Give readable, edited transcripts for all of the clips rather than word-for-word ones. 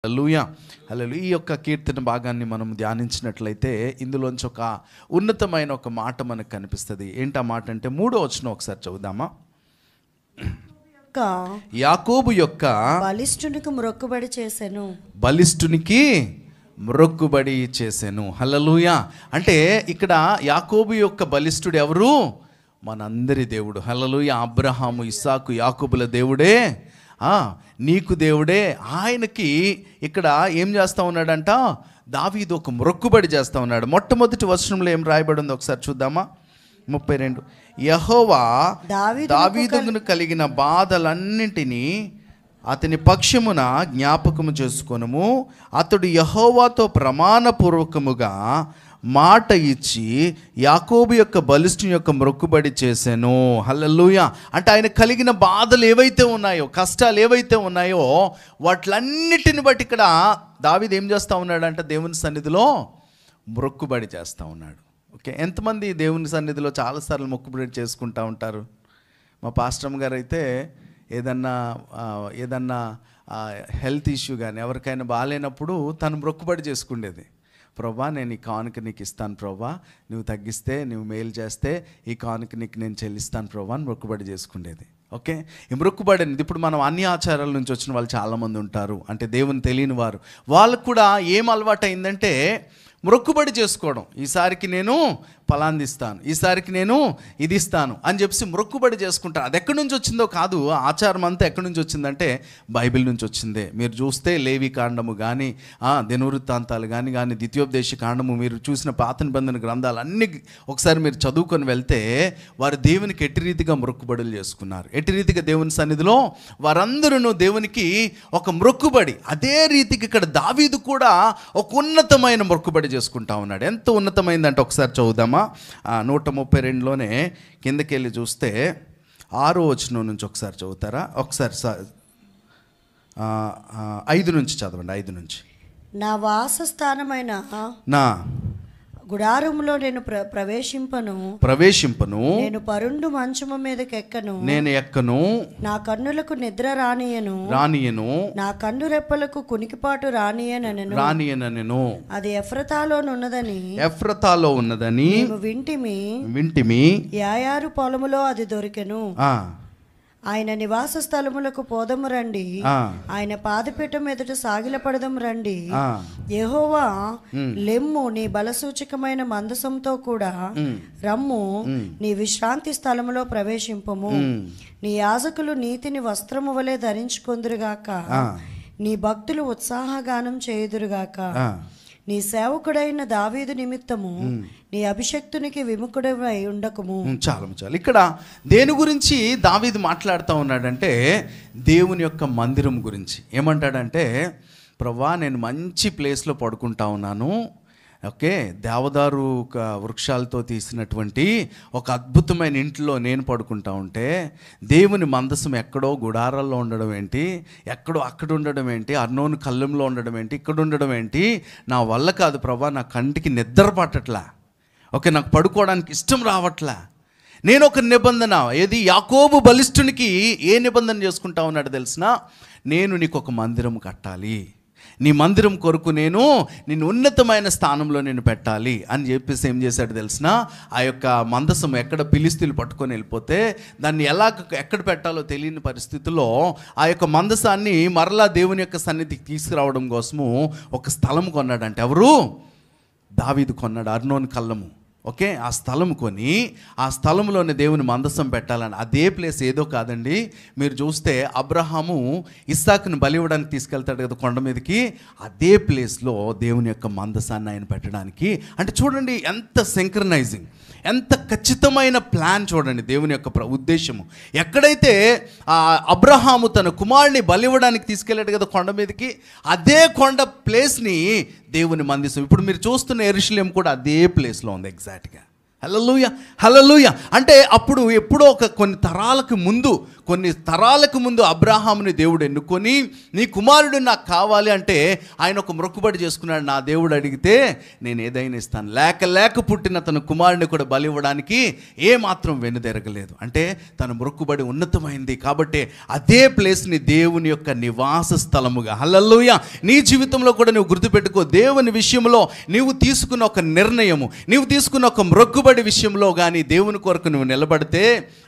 హల్లెలూయా హల్లెలూయా. ఈ యొక్క కీర్తన భాగాన్ని మనం ధ్యానించినట్లయితే ఇందులోంచి ఒక ఉన్నతమైన ఒక మాట మనకు కనిపిస్తుంది. ఏంటి ఆ మాట అంటే 3వ వచనం ఒకసారి చదువుదామా. యాకోబు యొక్క బలిష్ఠునికి మ్రొక్కుబడి చేసెను, బలిష్ఠునికి మ్రొక్కుబడి చేసెను. హల్లెలూయా. అంటే ఇక్కడ యాకోబు యొక్క బలిష్ఠుడు ఎవరు? మనందరి దేవుడు. హల్లెలూయా. అబ్రహాము, ఇస్సాకు, యాకోబుల దేవుడే నీకు దేవుడే. ఆయనకి ఇక్కడ ఏం చేస్తూ ఉన్నాడంట? దావీదు ఒక మ్రొక్కుబడి చేస్తూ ఉన్నాడు. మొట్టమొదటి వచనంలో ఏం రాయబడి ఉందో ఒకసారి చూద్దామా. 32 యెహోవా దావీదును కలిగిన బాధలన్నింటినీ అతని పక్షమున జ్ఞాపకము చేసుకొనుము. అతడు యెహోవాతో ప్రమాణపూర్వకముగా మాట ఇచ్చి యాకోబు యొక్క బలిష్ఠుని యొక్క మ్రొక్కుబడి చేశాను. హల్లెలూయా. అంటే ఆయన కలిగిన బాధలు ఏవైతే ఉన్నాయో, కష్టాలు ఏవైతే ఉన్నాయో వాటిలన్నిటిని బట్టి ఇక్కడ దావీదు ఏం చేస్తూ ఉన్నాడంటే దేవుని సన్నిధిలో మ్రొక్కుబడి చేస్తూ ఉన్నాడు. ఓకే, ఎంతమంది దేవుని సన్నిధిలో చాలాసార్లు మొక్కుబడి చేసుకుంటూ ఉంటారు? మా పాస్టర్ గారు అయితే ఏదన్నా హెల్త్ ఇష్యూ కానీ ఎవరికైనా బాగాలేనప్పుడు తను మొక్కుబడి చేసుకునేది. ప్రభా, నేను ఈ కానుక నీకు ఇస్తాను ప్రభా, నువ్వు తగ్గిస్తే, నువ్వు మేలు చేస్తే ఈ కానుక నీకు నేను చెల్లిస్తాను ప్రభా అని మొక్కుబడి చేసుకునేది. ఓకే, ఈ మొక్కుబడి అనేది ఇప్పుడు మనం అన్ని ఆచారాల నుంచి వచ్చిన వాళ్ళు చాలామంది ఉంటారు, అంటే దేవుని తెలియని వారు. వాళ్ళకు కూడా ఏం అలవాటు అయిందంటే మొక్కుబడి చేసుకోవడం. ఈసారికి నేను ఫలాంది ఇస్తాను, ఈసారికి నేను ఇది ఇస్తాను అని చెప్పి మొక్కుబడి చేసుకుంటారు. అది ఎక్కడి నుంచి వచ్చిందో కాదు, ఆచారం అంతా ఎక్కడి నుంచి వచ్చిందంటే బైబిల్ నుంచి వచ్చిందే. మీరు చూస్తే లేవి కాండము కానీ, దినవృత్తాంతాలు కానీ ద్వితీయోపదేశ కాండము, మీరు చూసిన పాత నిబంధన గ్రంథాలు అన్నీ ఒకసారి మీరు చదువుకొని వెళ్తే వారు దేవునికి ఎట్టి రీతిగా మొక్కుబడులు చేసుకున్నారు, ఎట్టి రీతిగా దేవుని సన్నిధిలో వారందరూ దేవునికి ఒక మొక్కుబడి. అదే రీతికి ఇక్కడ దావీదు కూడా ఒక ఉన్నతమైన మొక్కుబడి చేసుకుంటా ఉన్నాడు. ఎంత ఉన్నతమైందంటే ఒకసారి చదువుదామా. 132లోనే కిందకి వెళ్ళి చూస్తే 6వ వచనం నుంచి ఒకసారి చదువుతారా? ఒకసారి 5 నుంచి చదవండి. 5 నుంచి. నా వాసస్థానమైన నా గుడారములో నేను ప్రవేశింపను, నేను పరుండు మంచము మీదకి ఎక్కను, నేను ఎక్కను, నా కన్నులకు నిద్ర రానియను, నా కన్ను రెప్పలకు కునికిపాటు రానియనను. అది ఎఫ్రతాలో ఉన్నదని వింటిమి. యాయారు పొలములో అది దొరికెను. ఆయన నివాస స్థలములకు పోదము రండి, ఆయన పాదపీఠం ఎదుట సాగిలపడదము రండి. యెహోవా లెమ్ము, నీ బలసూచకమైన మందసంతో కూడా రమ్ము, నీ విశ్రాంతి స్థలములో ప్రవేశింపము. నీ యాజకులు నీతిని వస్త్రము వలె ధరించుకొందురుగాక, నీ భక్తులు ఉత్సాహగానం చేయుదురుగాక. నీ సేవకుడైన దావీదు నిమిత్తము నీ అభిషక్తునికి విముఖుడై ఉండకము. చాలు. ఇక్కడ దేని గురించి దావీదు మాట్లాడుతూ ఉన్నాడంటే దేవుని యొక్క మందిరం గురించి. ఏమంటాడంటే, ప్రభా, నేను మంచి ప్లేస్లో పడుకుంటా ఉన్నాను. ఓకే, దేవదారు వృక్షాలతో తీసినటువంటి ఒక అద్భుతమైన ఇంట్లో నేను పడుకుంటా ఉంటే దేవుని మందసం ఎక్కడో గుడారాల్లో ఉండడం ఏంటి, ఎక్కడో అక్కడ ఉండడం ఏంటి, అర్నోను కళ్ళంలో ఉండడం ఏంటి, ఇక్కడ ఉండడం ఏంటి? నా వల్ల కాదు ప్రభా, నా కంటికి నిద్ర పట్టట్లా. ఓకే, నాకు పడుకోవడానికి ఇష్టం రావట్లా. నేను ఒక నిబంధన, ఏది యాకోబు బలిష్ఠునికి ఏ నిబంధన చేసుకుంటా ఉన్నాడు తెలిసిన? నేను నీకు ఒక మందిరం కట్టాలి, నీ మందిరం కొరకు నేను నిన్ను ఉన్నతమైన స్థానంలో నేను పెట్టాలి అని చెప్పేసి ఏం చేశాడు తెలిసిన? ఆ యొక్క మందసం ఎక్కడ ఫిలిష్తీయులు పట్టుకొని వెళ్ళిపోతే దాన్ని ఎక్కడ పెట్టాలో తెలియని పరిస్థితుల్లో ఆ యొక్క మందసాన్ని మరలా దేవుని యొక్క సన్నిధికి తీసుకురావడం కోసము ఒక స్థలం కొన్నాడంటే. ఎవరు? దావీదు కొన్నాడు, అర్నోను కళ్ళము. ఓకే, ఆ స్థలం కొని ఆ స్థలంలోనే దేవుని మందసం పెట్టాలని. అదే ప్లేస్ ఏదో కాదండి, మీరు చూస్తే అబ్రహాము ఇస్సాకుని బలి ఇవ్వడానికి తీసుకెళ్తాడు కదా కొండ మీదకి, అదే ప్లేస్లో దేవుని యొక్క మందసాన్ని ఆయన పెట్టడానికి. అంటే చూడండి ఎంత సింక్రనైజింగ్, ఎంత ఖచ్చితమైన ప్లాన్ చూడండి దేవుని యొక్క ఉద్దేశము. ఎక్కడైతే అబ్రహాము తన కుమారుని బలి ఇవ్వడానికి తీసుకెళ్ళాడు కదా కొండ మీదకి, అదే కొండ ప్లేస్ని దేవుని మందిసం. ఇప్పుడు మీరు చూస్తున్న యెరూషలేము కూడా అదే ప్లేస్లో ఉంది ఎగ్జాక్ట్గా. హల్లెలూయా, హల్లెలూయా. అంటే అప్పుడు ఎప్పుడో కొన్ని తరాలకు ముందు అబ్రాహాముని దేవుడు ఎన్నుకొని, నీ కుమారుడు నాకు కావాలి అంటే ఆయన ఒక మొక్కుబడి చేసుకున్నాడు. నా దేవుడు అడిగితే నేను ఏదైనా ఇస్తాను. లేక పుట్టిన తన కుమారుడిని కూడా బలి ఇవ్వడానికి ఏమాత్రం వెనుదెరగలేదు. అంటే తన మొక్కుబడి ఉన్నతమైంది కాబట్టి అదే ప్లేస్ని దేవుని యొక్క నివాస స్థలముగా, హల్లెలూయా. నీ జీవితంలో కూడా నువ్వు గుర్తుపెట్టుకో, దేవుని విషయంలో నీవు తీసుకున్న ఒక నిర్ణయము, నీవు తీసుకున్న ఒక మొక్కుబడి విషయంలో కానీ దేవుని కొరకు నువ్వు నిలబడితే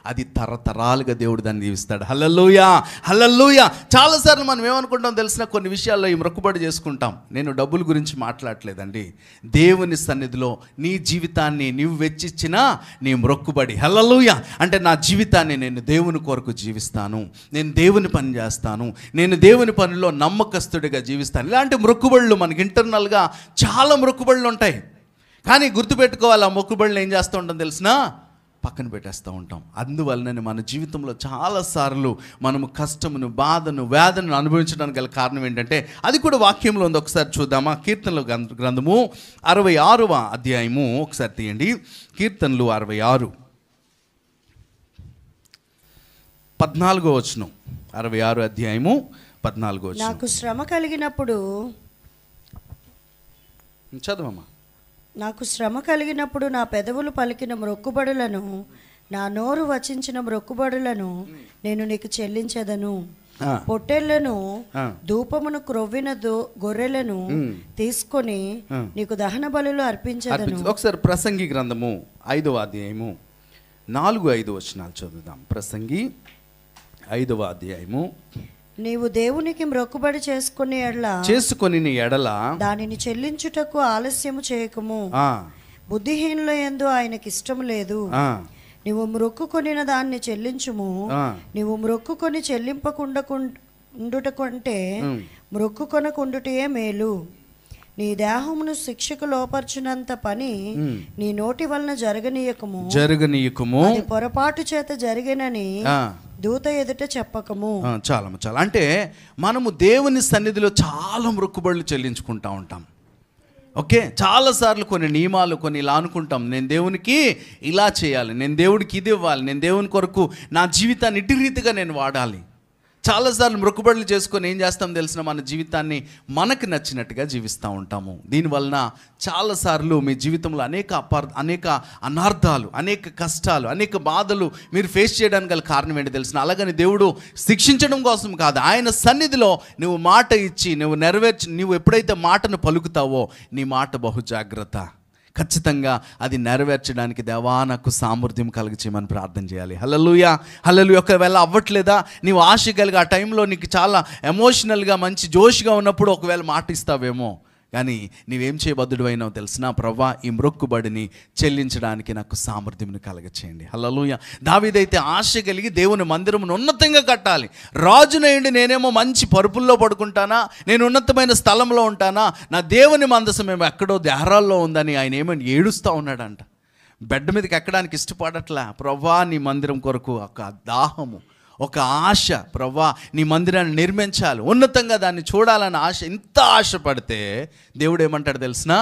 అది తరతరాలుగా దేవుడు దాన్ని దీవిస్తాడు. హల్లెలూయా, హల్లెలూయా. చాలాసార్లు మనం ఏమనుకుంటాం తెలిసిన, కొన్ని విషయాల్లో ఈ మొక్కుబడి చేసుకుంటాం. నేను డబ్బుల గురించి మాట్లాడలేదండి. దేవుని సన్నిధిలో నీ జీవితాన్ని నీవు వెచ్చిచ్చిన నీ మొక్కుబడి, హల్లెలూయా. అంటే నా జీవితాన్ని నేను దేవుని కొరకు జీవిస్తాను, నేను దేవుని పని చేస్తాను, నేను దేవుని పనిలో నమ్మకస్తుడిగా జీవిస్తాను. ఇలాంటి మొక్కుబడులు మనకి ఇంటర్నల్గా చాలా మొక్కుబడులు ఉంటాయి. కానీ గుర్తుపెట్టుకోవాలి, ఆ మొక్కుబడులు ఏం చేస్తూ ఉంటాం తెలిసిన, పక్కన పెట్టేస్తూ ఉంటాం. అందువలన మన జీవితంలో చాలాసార్లు మనము కష్టమును, బాధను, వేదనను అనుభవించడానికి గల కారణం ఏంటంటే అది కూడా వాక్యంలో ఉంది. ఒకసారి చూద్దామా? కీర్తనల గ్రంథము 66వ అధ్యాయము ఒకసారి తీయండి. కీర్తనలు 66 14వ వచనం. 66 అధ్యాయము 14వ వచనం. నాకు శ్రమ కలిగినప్పుడు, చదవమ్మా. నాకు శ్రమ కలిగినప్పుడు నా పెదవులు పలికిన మొక్కుబడులను, నా నోరు వచించిన మొక్కుబడులను నేను నీకు చెల్లించెదను. పొట్టేళ్లను, ధూపమును క్రొవ్విన గొర్రెలను తీసుకొని నీకు దహన బలులు అర్పించెదను. ఒకసారి ప్రసంగి గ్రంథము 5వ అధ్యాయము 4-5 వచనాలు చదువుదాం. ప్రసంగి 5వ అధ్యాయము. నీవు దేవునికి మొక్కుబడి చేసుకుని ఎడల దానిని చెల్లించుటకు ఆలస్యము చేయకము. బుద్ధిహీనుల యందు ఆయనకి ఇష్టం లేదు. నీవు మొక్కుకొనిన దాన్ని చెల్లించుము. నీవు మొక్కుకొని చెల్లింపకుండుటకంటే మొక్కుకొనకుండుటే మేలు. నీ దేహమును శిక్షకు లోపర్చునంత పని నీ నోటి వలన జరగనీయకము. అది పొరపాటు చేత జరిగినని దూత ఎదుట చెప్పకము. చాలా అంటే మనము దేవుని సన్నిధిలో చాలా మొక్కుబడులు చెల్లించుకుంటా ఉంటాం. ఓకే, చాలాసార్లు కొన్ని నియమాలు, కొన్ని ఇలా అనుకుంటాం, నేను దేవునికి ఇలా చేయాలి, నేను దేవుడికి ఇది ఇవ్వాలి, నేను దేవుని కొరకు నా జీవితాన్ని ఇటు రీతిగా నేను వాడాలి. చాలాసార్లు మొక్కుబడులు చేసుకొని ఏం చేస్తాం తెలిసిన, మన జీవితాన్ని మనకు నచ్చినట్టుగా జీవిస్తూ ఉంటాము. దీనివలన చాలాసార్లు మీ జీవితంలో అనేక అనార్థాలు, అనేక కష్టాలు, అనేక బాధలు మీరు ఫేస్ చేయడానికి గల కారణం ఏంటి తెలిసిన. అలాగని దేవుడు శిక్షించడం కోసం కాదు, ఆయన సన్నిధిలో నువ్వు మాట ఇచ్చి నువ్వు ఎప్పుడైతే మాటను పలుకుతావో నీ మాట బహు జాగ్రత్త. ఖచ్చితంగా అది నెరవేర్చడానికి దేవా నాకు సామర్థ్యం కలిగించమని ప్రార్థన చేయాలి. హల్లెలూయా, హల్లెలూయా. ఒకవేళ అవ్వట్లేదా, నీవు ఆశ కలిగి ఆ టైంలో నీకు చాలా ఎమోషనల్గా మంచి జోష్గా ఉన్నప్పుడు ఒకవేళ మాట ఇస్తావేమో, కానీ నీవేం చేయబద్దుడు అయినావు తెలిసిన, ప్రభువా ఈ మొక్కుబడిని చెల్లించడానికి నాకు సామర్థ్యం కలగచేయండి. హల్లెలూయా. దావీదైతే ఆశ కలిగి దేవుని మందిరమును ఉన్నతంగా కట్టాలి. రాజునయ్యండి నేనేమో మంచి పరుపుల్లో పడుకుంటానా, నేను ఉన్నతమైన స్థలంలో ఉంటానా, నా దేవుని మందసం ఏమో ఎక్కడో దేహరాల్లో ఉందని ఆయన ఏమని ఏడుస్తూ ఉన్నాడంట. బెడ్ మీదకి ఎక్కడానికి ఇష్టపడట్లా. ప్రభువా నీ మందిరం కొరకు ఒక దాహము, ఒక ఆశ, ప్రభువా నీ మందిరాన్ని నిర్మించాలి, ఉన్నతంగా దాన్ని చూడాలని ఆశ. ఇంత ఆశపడితే దేవుడు ఏమంటాడు తెలిసిన,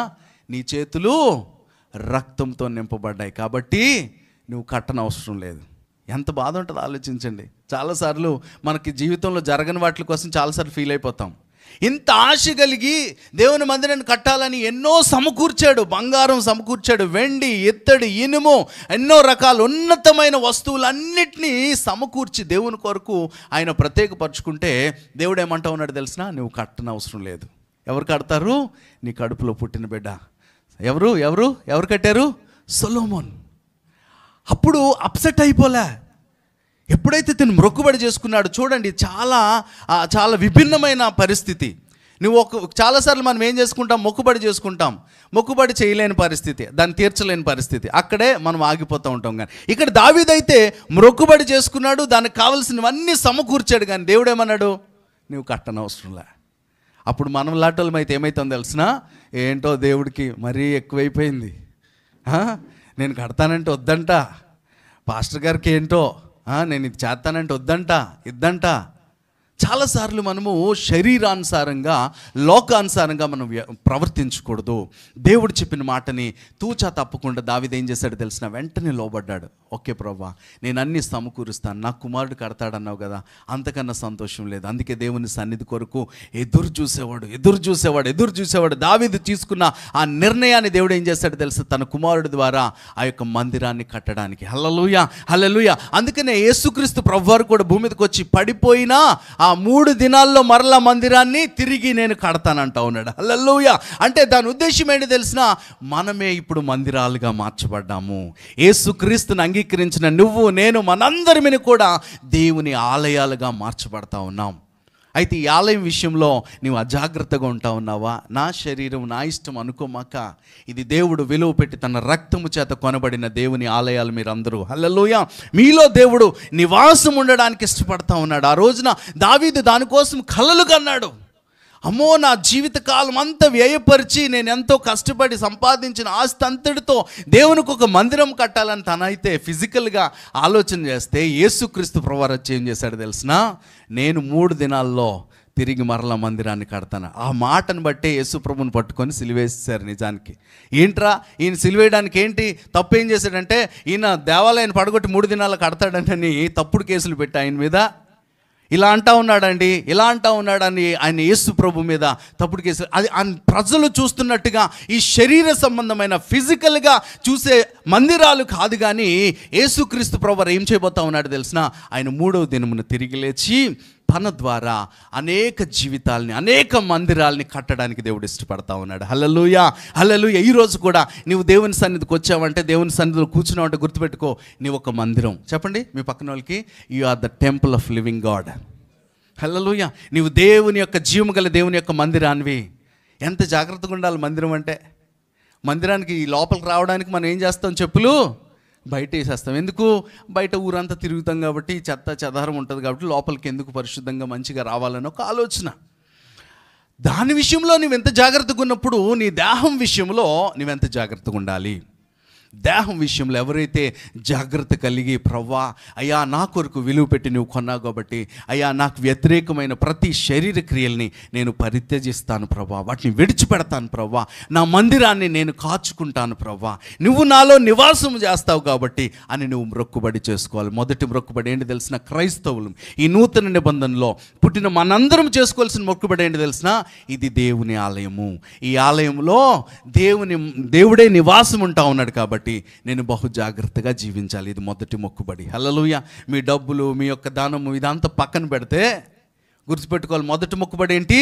నీ చేతులు రక్తంతో నింపబడ్డాయి కాబట్టి నువ్వు కట్టనవసరం లేదు. ఎంత బాధ ఉంటుందో ఆలోచించండి. చాలాసార్లు మనకి జీవితంలో జరగని వాటి కోసం చాలాసార్లు ఫీల్ అయిపోతాం. ఇంత ఆశ కలిగి దేవుని మందిరాన్ని కట్టాలని ఎన్నో సమకూర్చాడు, బంగారం సమకూర్చాడు, వెండి, ఇత్తడి, ఇనుము, ఎన్నో రకాల ఉన్నతమైన వస్తువులన్నిటినీ సమకూర్చి దేవుని కొరకు ఆయన ప్రత్యేకపరుచుకుంటే దేవుడు ఏమంటా ఉన్నాడు తెలిసిన, నువ్వు కట్టనవసరం లేదు. ఎవరు కడతారు? నీ కడుపులో పుట్టిన బిడ్డ. ఎవరు కట్టారు? సొలొమోన్. అప్పుడు అప్సెట్ అయిపోలే. ఎప్పుడైతే తిను మొక్కుబడి చేసుకున్నాడు, చూడండి చాలా విభిన్నమైన పరిస్థితి. చాలాసార్లు మనం ఏం చేసుకుంటాం, మొక్కుబడి చేయలేని పరిస్థితి, దాన్ని తీర్చలేని పరిస్థితి, అక్కడే మనం ఆగిపోతూ ఉంటాం. కానీ ఇక్కడ దావీదైతే మొక్కుబడి చేసుకున్నాడు, దానికి కావలసినవన్నీ సమకూర్చాడు. కానీ దేవుడు ఏమన్నాడు, నువ్వు కట్టనవసరంలే. అప్పుడు మనం లాంటి అయితే ఏమవుతుందో తెలిసిన, ఏంటో దేవుడికి మరీ ఎక్కువైపోయింది, నేను కడతానంటే వద్దంట, పాస్టర్ గారికి ఏంటో నేను ఇది చేస్తానంటే వద్దంట, ఇద్దంట. చాలాసార్లు మనము శరీరానుసారంగా లోకానుసారంగా మనం ప్రవర్తించకూడదు. దేవుడు చెప్పిన మాటని తూచా తప్పకుండా దావీదు ఏం చేశాడు తెలిసిన, వెంటనే లోబడ్డాడు. ఓకే ప్రభువా, నేను అన్ని సమకూరుస్తాను, నా కుమారుడు కడతాడన్నావు కదా, అంతకన్నా సంతోషం లేదు. అందుకే దేవుని సన్నిధి కొరకు ఎదురు చూసేవాడు. దావీదు తీసుకున్న ఆ నిర్ణయాన్ని దేవుడు ఏం చేశాడు తెలుసా, తన కుమారుడి ద్వారా ఆ యొక్క మందిరాన్ని కట్టడానికి. హల్లెలూయా, హల్లెలూయా. అందుకనే యేసుక్రీస్తు ప్రభువారు కూడా భూమి మీదకి వచ్చి పడిపోయినా ఆ 3 దినాల్లో మరలా మందిరాన్ని తిరిగి నేను కడతానంటా ఉన్నాడు. హల్లెలూయా. అంటే దాని ఉద్దేశం ఏంటి తెలిసిన, మనమే ఇప్పుడు మందిరాలుగా మార్చబడ్డాము. యేసుక్రీస్తుని అంగీకరించిన నువ్వు నేను మనందరిని కూడా దేవుని ఆలయాలుగా మార్చబడతా ఉన్నాం. అయితే ఈ ఆలయం విషయంలో నీవు అజాగ్రత్తగా ఉంటా ఉన్నావా? నా శరీరం నా ఇష్టం అనుకోమాక, ఇది దేవుడు విలువ పెట్టి తన రక్తము చేత కొనబడిన దేవుని ఆలయాలు మీరందరూ. హల్లెలూయా. మీలో దేవుడు నివాసం ఉండడానికి ఇష్టపడతా ఉన్నాడు. ఆ రోజున దావీదు దానికోసం కలలు కన్నాడు. అమ్మో, నా జీవితకాలం అంతా వ్యయపరిచి నేను ఎంతో కష్టపడి సంపాదించిన ఆస్తి అంతటితో దేవునికి ఒక మందిరం కట్టాలని తనైతే ఫిజికల్గా ఆలోచన చేస్తే, యేసుక్రీస్తు ప్రభువారు వచ్చి ఏం చేశాడు తెలిసిన, నేను 3 దినాల్లో తిరిగి మరలా మందిరాన్ని కడతాను. ఆ మాటను బట్టే యేసు ప్రభుని పట్టుకొని సిలువేసేశారు. నిజానికి ఏంట్రా ఈయన సిలువేయడానికి ఏంటి తప్పు ఏం చేశాడంటే, ఈయన దేవాలయాన్ని పడగొట్టి 3 దినాల్లో కడతాడని తప్పుడు కేసులు పెట్టి ఆయన మీద ఇలా అంటా ఉన్నాడని ఆయన యేసు ప్రభు మీద తప్పుడు కేసు. అది ప్రజలు చూస్తున్నట్టుగా ఈ శరీర సంబంధమైన ఫిజికల్గా చూసే మందిరాలు కాదు, కానీ యేసుక్రీస్తు ప్రభువారు ఏం చేయబోతా ఉన్నాడు తెలిసిన, ఆయన 3వ దినమున తిరిగి లేచి తన ద్వారా అనేక జీవితాలని, అనేక మందిరాలని కట్టడానికి దేవుడు ఇష్టపడతా ఉన్నాడు. హల్లెలూయా, హల్లెలూయా. ఈరోజు కూడా నీవు దేవుని సన్నిధికి వచ్చావంటే, దేవుని సన్నిధిలో కూర్చున్నావంటే గుర్తుపెట్టుకో, నీవు ఒక మందిరం. చెప్పండి మీ పక్కన వాళ్ళకి, you are the temple of living God. Hallelujah. నీవు దేవుని యొక్క జీవము గల దేవుని యొక్క మందిరానివి. ఎంత జాగ్రత్తగా ఉండాలి మందిరం అంటే. మందిరానికి లోపలికి రావడానికి మనం ఏం చేస్తాం, చెప్పులు బయట వేసేస్తాం. ఎందుకు? బయట ఊరంతా తిరుగుతాం కాబట్టి, చెత్త చెదారం ఉంటుంది కాబట్టి, లోపలికి ఎందుకు పరిశుద్ధంగా మంచిగా రావాలని ఒక ఆలోచన. దాని విషయంలో నువ్వెంత జాగ్రత్తగా ఉన్నప్పుడు, నీ దేహం విషయంలో నువ్వెంత జాగ్రత్తగా ఉండాలి. దేహం విషయంలో ఎవరైతే జాగ్రత్త కలిగి, ప్రవ్వా అయ్యా నా కొరకు విలువ పెట్టి నువ్వు కొన్నావు కాబట్టి, అయ్యా నాకు వ్యతిరేకమైన ప్రతి శరీర క్రియల్ని నేను పరిత్యజిస్తాను ప్రవ్వా, వాటిని విడిచిపెడతాను ప్రవ్వా, నా మందిరాన్ని నేను కాచుకుంటాను ప్రవ్వా, నువ్వు నాలో నివాసం చేస్తావు కాబట్టి అని నువ్వు మొక్కుబడి చేసుకోవాలి. మొదటి మొక్కుబడి ఏంటి తెలిసిన, క్రైస్తవులు ఈ నూతన నిబంధనలో పుట్టిన మనందరం చేసుకోవాల్సిన మొక్కుబడి ఏంటి తెలిసిన, ఇది దేవుని ఆలయము. ఈ ఆలయంలో దేవుడే నివాసం ఉంటా ఉన్నాడు కాబట్టి నేను బహు జాగ్రత్తగా జీవించాలి. ఇది మొదటి మొక్కుబడి. హల్లెలూయా. మీ డబ్బులు, మీ యొక్క దానము ఇదంతా పక్కన పెడితే గుర్తుపెట్టుకోవాలి, మొదటి మొక్కుబడి ఏంటి,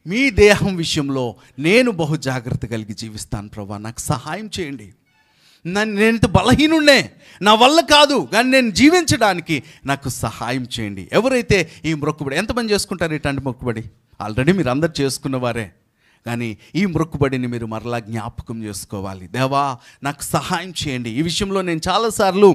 మీ దేహం విషయంలో నేను బహు జాగ్రత్త కలిగి జీవిస్తాను ప్రభా, నాకు సహాయం చేయండి. నేను బలహీనున్నే, నా వల్ల కాదు, కానీ నేను జీవించడానికి నాకు సహాయం చేయండి. ఎవరైతే ఈ మొక్కుబడి, ఎంతమంది చేసుకుంటారు ఇట్లాంటి మొక్కుబడి? ఆల్రెడీ మీరు అందరు చేసుకున్నవారే, కానీ ఈ మొక్కుబడిని మీరు మరలా జ్ఞాపకం చేసుకోవాలి. దేవా నాకు సహాయం చేయండి. ఈ విషయంలో నేను చాలాసార్లు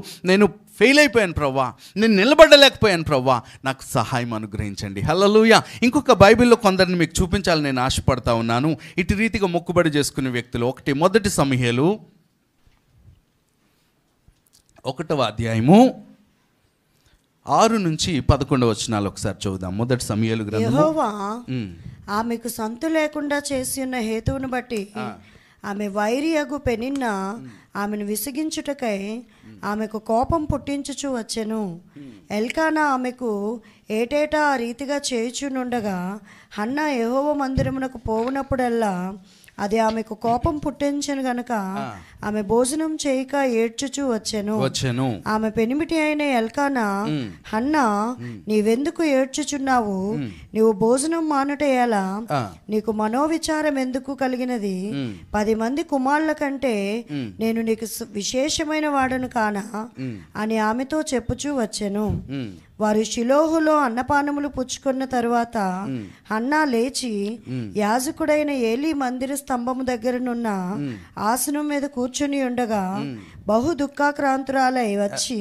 ఫెయిల్ అయిపోయాను ప్రవ్వా, నేను నిలబడలేకపోయాను ప్రవ్వా, నాకు సహాయం అనుగ్రహించండి. హల్లెలూయా. ఇంకొక బైబిల్లో కొందరిని మీకు చూపించాలని నేను ఆశపడతా ఉన్నాను, ఇటు రీతిగా మొక్కుబడి చేసుకునే వ్యక్తులు. మొదటి సమూయేలు 1వ అధ్యాయము 6 నుంచి 11 వచనాలు ఒకసారి చదువుదాం. మొదటి సమూయేలు గ్రంథము. యెహోవా ఆమెకు సంతు లేకుండా చేసి ఉన్న హేతువును బట్టి ఆమె వైరియగు పెనిన్న ఆమెను విసిగించుటకై ఆమెకు కోపం పుట్టించుచు వచ్చెను. ఎల్కానా ఆమెకు ఏటేటా ఆ రీతిగా చేయుచునుండగా హన్నా యెహోవా మందిరమునకు పోవునప్పుడల్లా అది ఆమెకు కోపం పుట్టించను గనుక ఆమె భోజనం చేయక ఏడ్చుచూ వచ్చెను. ఆమె పెనిమిటి అయిన ఎల్కానా, హన్నా నీవెందుకు ఏడ్చుచున్నావు, నీవు భోజనం మానుట ఎలా, నీకు మనోవిచారం ఎందుకు కలిగినది, 10 మంది కుమారుల కంటే నేను నీకు విశేషమైన వాడను కానా అని ఆమెతో చెప్పుచూ వచ్చెను. వారు షిలోహులో అన్నపానములు పుచ్చుకున్న తరువాత హన్నా లేచి యాజకుడైన ఏలీ మందిర స్తంభము దగ్గరనున్న ఆసనం మీద కూర్చుని ఉండగా బహు దుఃఖాక్రాంతురాలై వచ్చి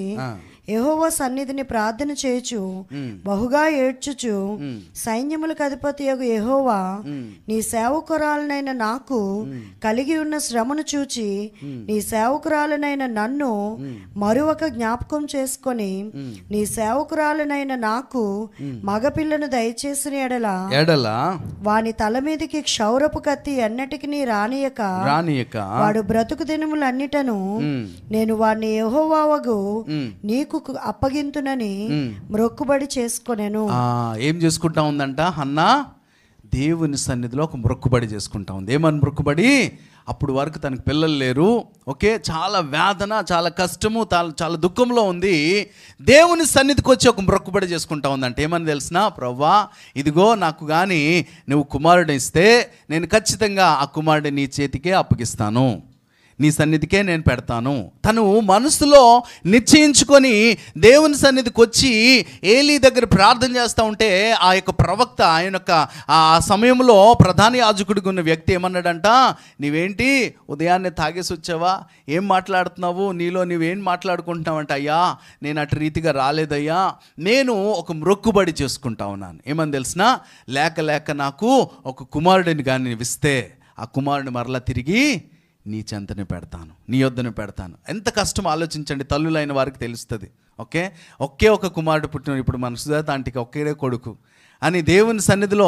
యెహోవా సన్నిధిని ప్రార్థన చేయుచు బహుగా ఏడ్చుచు, సైన్యములకు అధిపతియగు యెహోవా, నీ సేవకురాలనైన నాకు కలిగి ఉన్న శ్రమను చూచి నీ సేవకురాలనైన నన్ను మరొక జ్ఞాపకం చేసుకొని నీ సేవకురాలనైన నాకు మగపిల్లను దయచేసిన ఎడల వాని తల మీదకి క్షౌరపు కత్తి ఎన్నటికి రానియక వాడు బ్రతుకు దినములన్నిటను నేను వాడిని యెహోవావగు నీకు అప్పగింతునని మ్రొక్కుబడి చేసుకొనెను. ఏం చేసుకుంటా ఉందంట హన్నా? దేవుని సన్నిధిలో ఒక మ్రొక్కుబడి చేసుకుంటా ఉంది. ఏమని మ్రొక్కుబడి? అప్పుడు వరకు తనకు పిల్లలు లేరు, ఓకే, చాలా వేదన, చాలా కష్టము, చాలా దుఃఖంలో ఉంది. దేవుని సన్నిధికి వచ్చి ఒక మ్రొక్కుబడి చేసుకుంటా ఉందంటే ఏమని తెలిసిన? ప్రవ్వా, ఇదిగో నాకు కానీ నువ్వు కుమారుడు ఇస్తే నేను ఖచ్చితంగా ఆ కుమారుడిని నీ చేతికే అప్పగిస్తాను, నీ సన్నిధికే నేను పెడతాను. తను మనసులో నిశ్చయించుకొని దేవుని సన్నిధికి వచ్చి ఏలీ దగ్గర ప్రార్థన చేస్తూ ఉంటే ఆ యొక్క ప్రవక్త, ఆయన యొక్క ఆ సమయంలో ప్రధాన యాజకుడిగా ఉన్న వ్యక్తి ఏమన్నాడంట, నీవేంటి ఉదయాన్నే తాగేసి వచ్చావా, ఏం మాట్లాడుతున్నావు, నీలో నువ్వేం మాట్లాడుకుంటున్నావంట? అయ్యా, నేను అటు రీతిగా రాలేదయ్యా, నేను ఒక మ్రొక్కుబడి చేసుకుంటా ఉన్నాను. ఏమని తెలిసిన? లేక నాకు ఒక కుమారుడిని కానీ ఇస్తే ఆ కుమారుడిని మరలా తిరిగి నీ చెంతనే పెడతాను, నీ యొద్దనే పెడతాను. ఎంత కష్టం ఆలోచించండి, తల్లులైన వారికి తెలుస్తుంది. ఓకే, ఒకే ఒక కుమారుడు పుట్టిన, ఇప్పుడు మన సుజాత ఆంటీకి ఒకే కొడుకు అని దేవుని సన్నిధిలో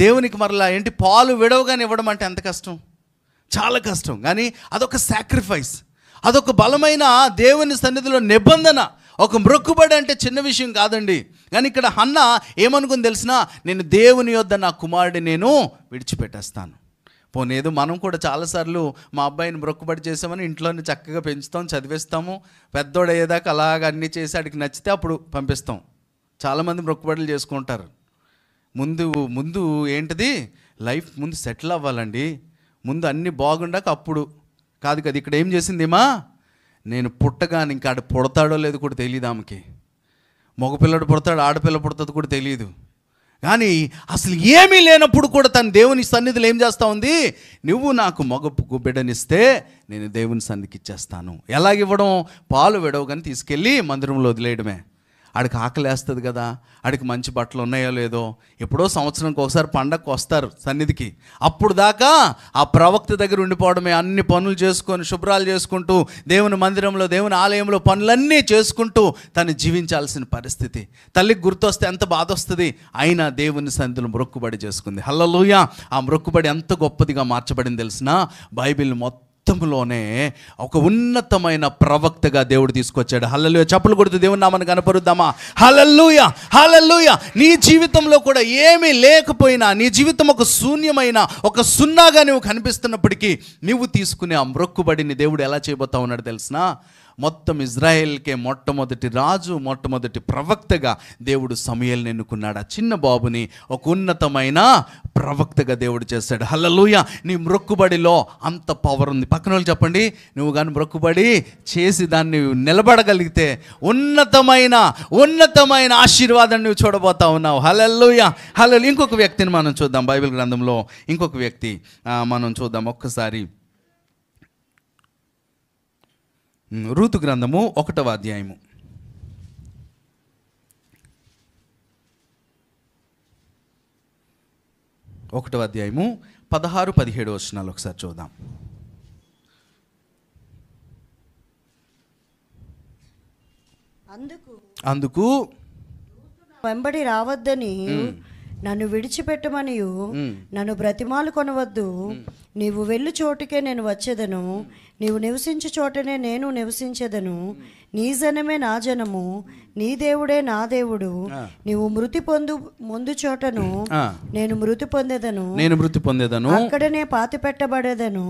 దేవునికి మరలా ఏంటి పాలు విడవగానే ఇవ్వడం అంటే ఎంత కష్టం, చాలా కష్టం. కానీ అదొక సాక్రిఫైస్, అదొక బలమైన దేవుని సన్నిధిలో నిబంధన. ఒక మ్రొక్కుబడి అంటే చిన్న విషయం కాదండి. కానీ ఇక్కడ హన్న ఏమనుకుని తెలిసినా, నేను దేవుని యొద్ద నా కుమారుడిని నేను విడిచిపెట్టేస్తాను. పోనేదో మనం కూడా చాలాసార్లు మా అబ్బాయిని మ్రొక్కుబడి చేసామని ఇంట్లోనే చక్కగా పెంచుతాం, చదివిస్తాము, పెద్దోడు అయ్యేదాకా అలాగ అన్నీ చేసి అడిగి నచ్చితే అప్పుడు పంపిస్తాం. చాలామంది మ్రొక్కుబడులు చేసుకుంటారు. ముందు ఏంటిది, లైఫ్ ముందు సెటిల్ అవ్వాలండి, ముందు అన్నీ బాగుండాక అప్పుడు కాదు కదా. ఇక్కడ ఏం చేసిందేమా, నేను పుట్టగానే ఇంకా ఆడ పుడతాడో లేదో కూడా తెలియదు ఆమెకి. మగపిల్లడు పుడతాడు, ఆడపిల్ల పుడతాడు కూడా తెలియదు. కానీ అసలు ఏమీ లేనప్పుడు కూడా తను దేవుని సన్నిధిలో ఏం చేస్తూ ఉంది, నువ్వు నాకు మగ బిడ్డనిస్తే నేను దేవుని సన్నిధికి ఇచ్చేస్తాను. ఎలాగివ్వడం? పాలు విడవగానే తీసుకెళ్ళి మందిరంలో వదిలేయడమే. ఆడికి ఆకలి వేస్తుంది కదా, ఆడికి మంచి బట్టలు ఉన్నాయో లేదో, ఎప్పుడో సంవత్సరానికి ఒకసారి పండగకు వస్తారు సన్నిధికి, అప్పుడు దాకా ఆ ప్రవక్త దగ్గర ఉండిపోవడమే. అన్ని పనులు చేసుకొని శుభ్రాలు చేసుకుంటూ దేవుని మందిరంలో దేవుని ఆలయంలో పనులన్నీ చేసుకుంటూ తను జీవించాల్సిన పరిస్థితి. తల్లికి గుర్తొస్తే ఎంత బాధ వస్తుంది. అయినా దేవుని సన్నిధిలో మ్రొక్కుబడి చేసుకుంది. హల్లెలూయా. ఆ మ్రొక్కుబడి ఎంత గొప్పదిగా మార్చబడింది తెలిసిన? బైబిల్ మొత్తంలోనే ఒక ఉన్నతమైన ప్రవక్తగా దేవుడు తీసుకొచ్చాడు. హల్లెలూయా. చప్పలు కొడుతూ దేవుని నామాన్ని కనపరుద్దామా? హల్లెలూయా, హల్లెలూయా. నీ జీవితంలో కూడా ఏమీ లేకపోయినా, నీ జీవితం ఒక శూన్యమైన ఒక సున్నాగా నువ్వు కనిపిస్తున్నప్పటికీ నువ్వు తీసుకునే ఆ మ్రొక్కుబడిని దేవుడు ఎలా చేయబోతా ఉన్నాడు తెలిసిన? మొత్తం ఇజ్రాయెల్కే మొట్టమొదటి రాజు, మొట్టమొదటి ప్రవక్తగా దేవుడు సమూయేలుని ఎన్నుకున్నాడు. ఆ చిన్న బాబుని ఒక ఉన్నతమైన ప్రవక్తగా దేవుడు చేశాడు. హల్లెలూయా. నీ మ్రొక్కుబడిలో అంత పవర్ ఉంది. పక్కన వాళ్ళు చెప్పండి, నువ్వు కానీ మ్రొక్కుబడి చేసి దాన్ని నిలబడగలిగితే ఉన్నతమైన ఆశీర్వాదాన్ని నువ్వు చూడబోతా ఉన్నావు. హల్లెలూయా, హల్లెలూయా. ఇంకొక వ్యక్తిని మనం చూద్దాం. బైబిల్ గ్రంథంలో ఇంకొక వ్యక్తి మనం చూద్దాం ఒక్కసారి. రూతు గ్రంథము 1వ అధ్యాయము. ఒకటవ అధ్యాయము 16-17 వచనాలు ఒకసారి చూద్దాం. అందుకు వెంబడి రావద్దని నన్ను విడిచిపెట్టమనియు నన్ను బ్రతిమాలు కొనవద్దు, నీవు వెళ్ళు చోటుకే నేను వచ్చేదను, నీవు నివసించు చోటనే నేను నివసించేదను, నీ జనమే నా జనము, నీ దేవుడే నా దేవుడు, నీవు మృతి ముందు చోటను నేను మృతి పొందేదను, అక్కడనే పాతి పెట్టబడేదను,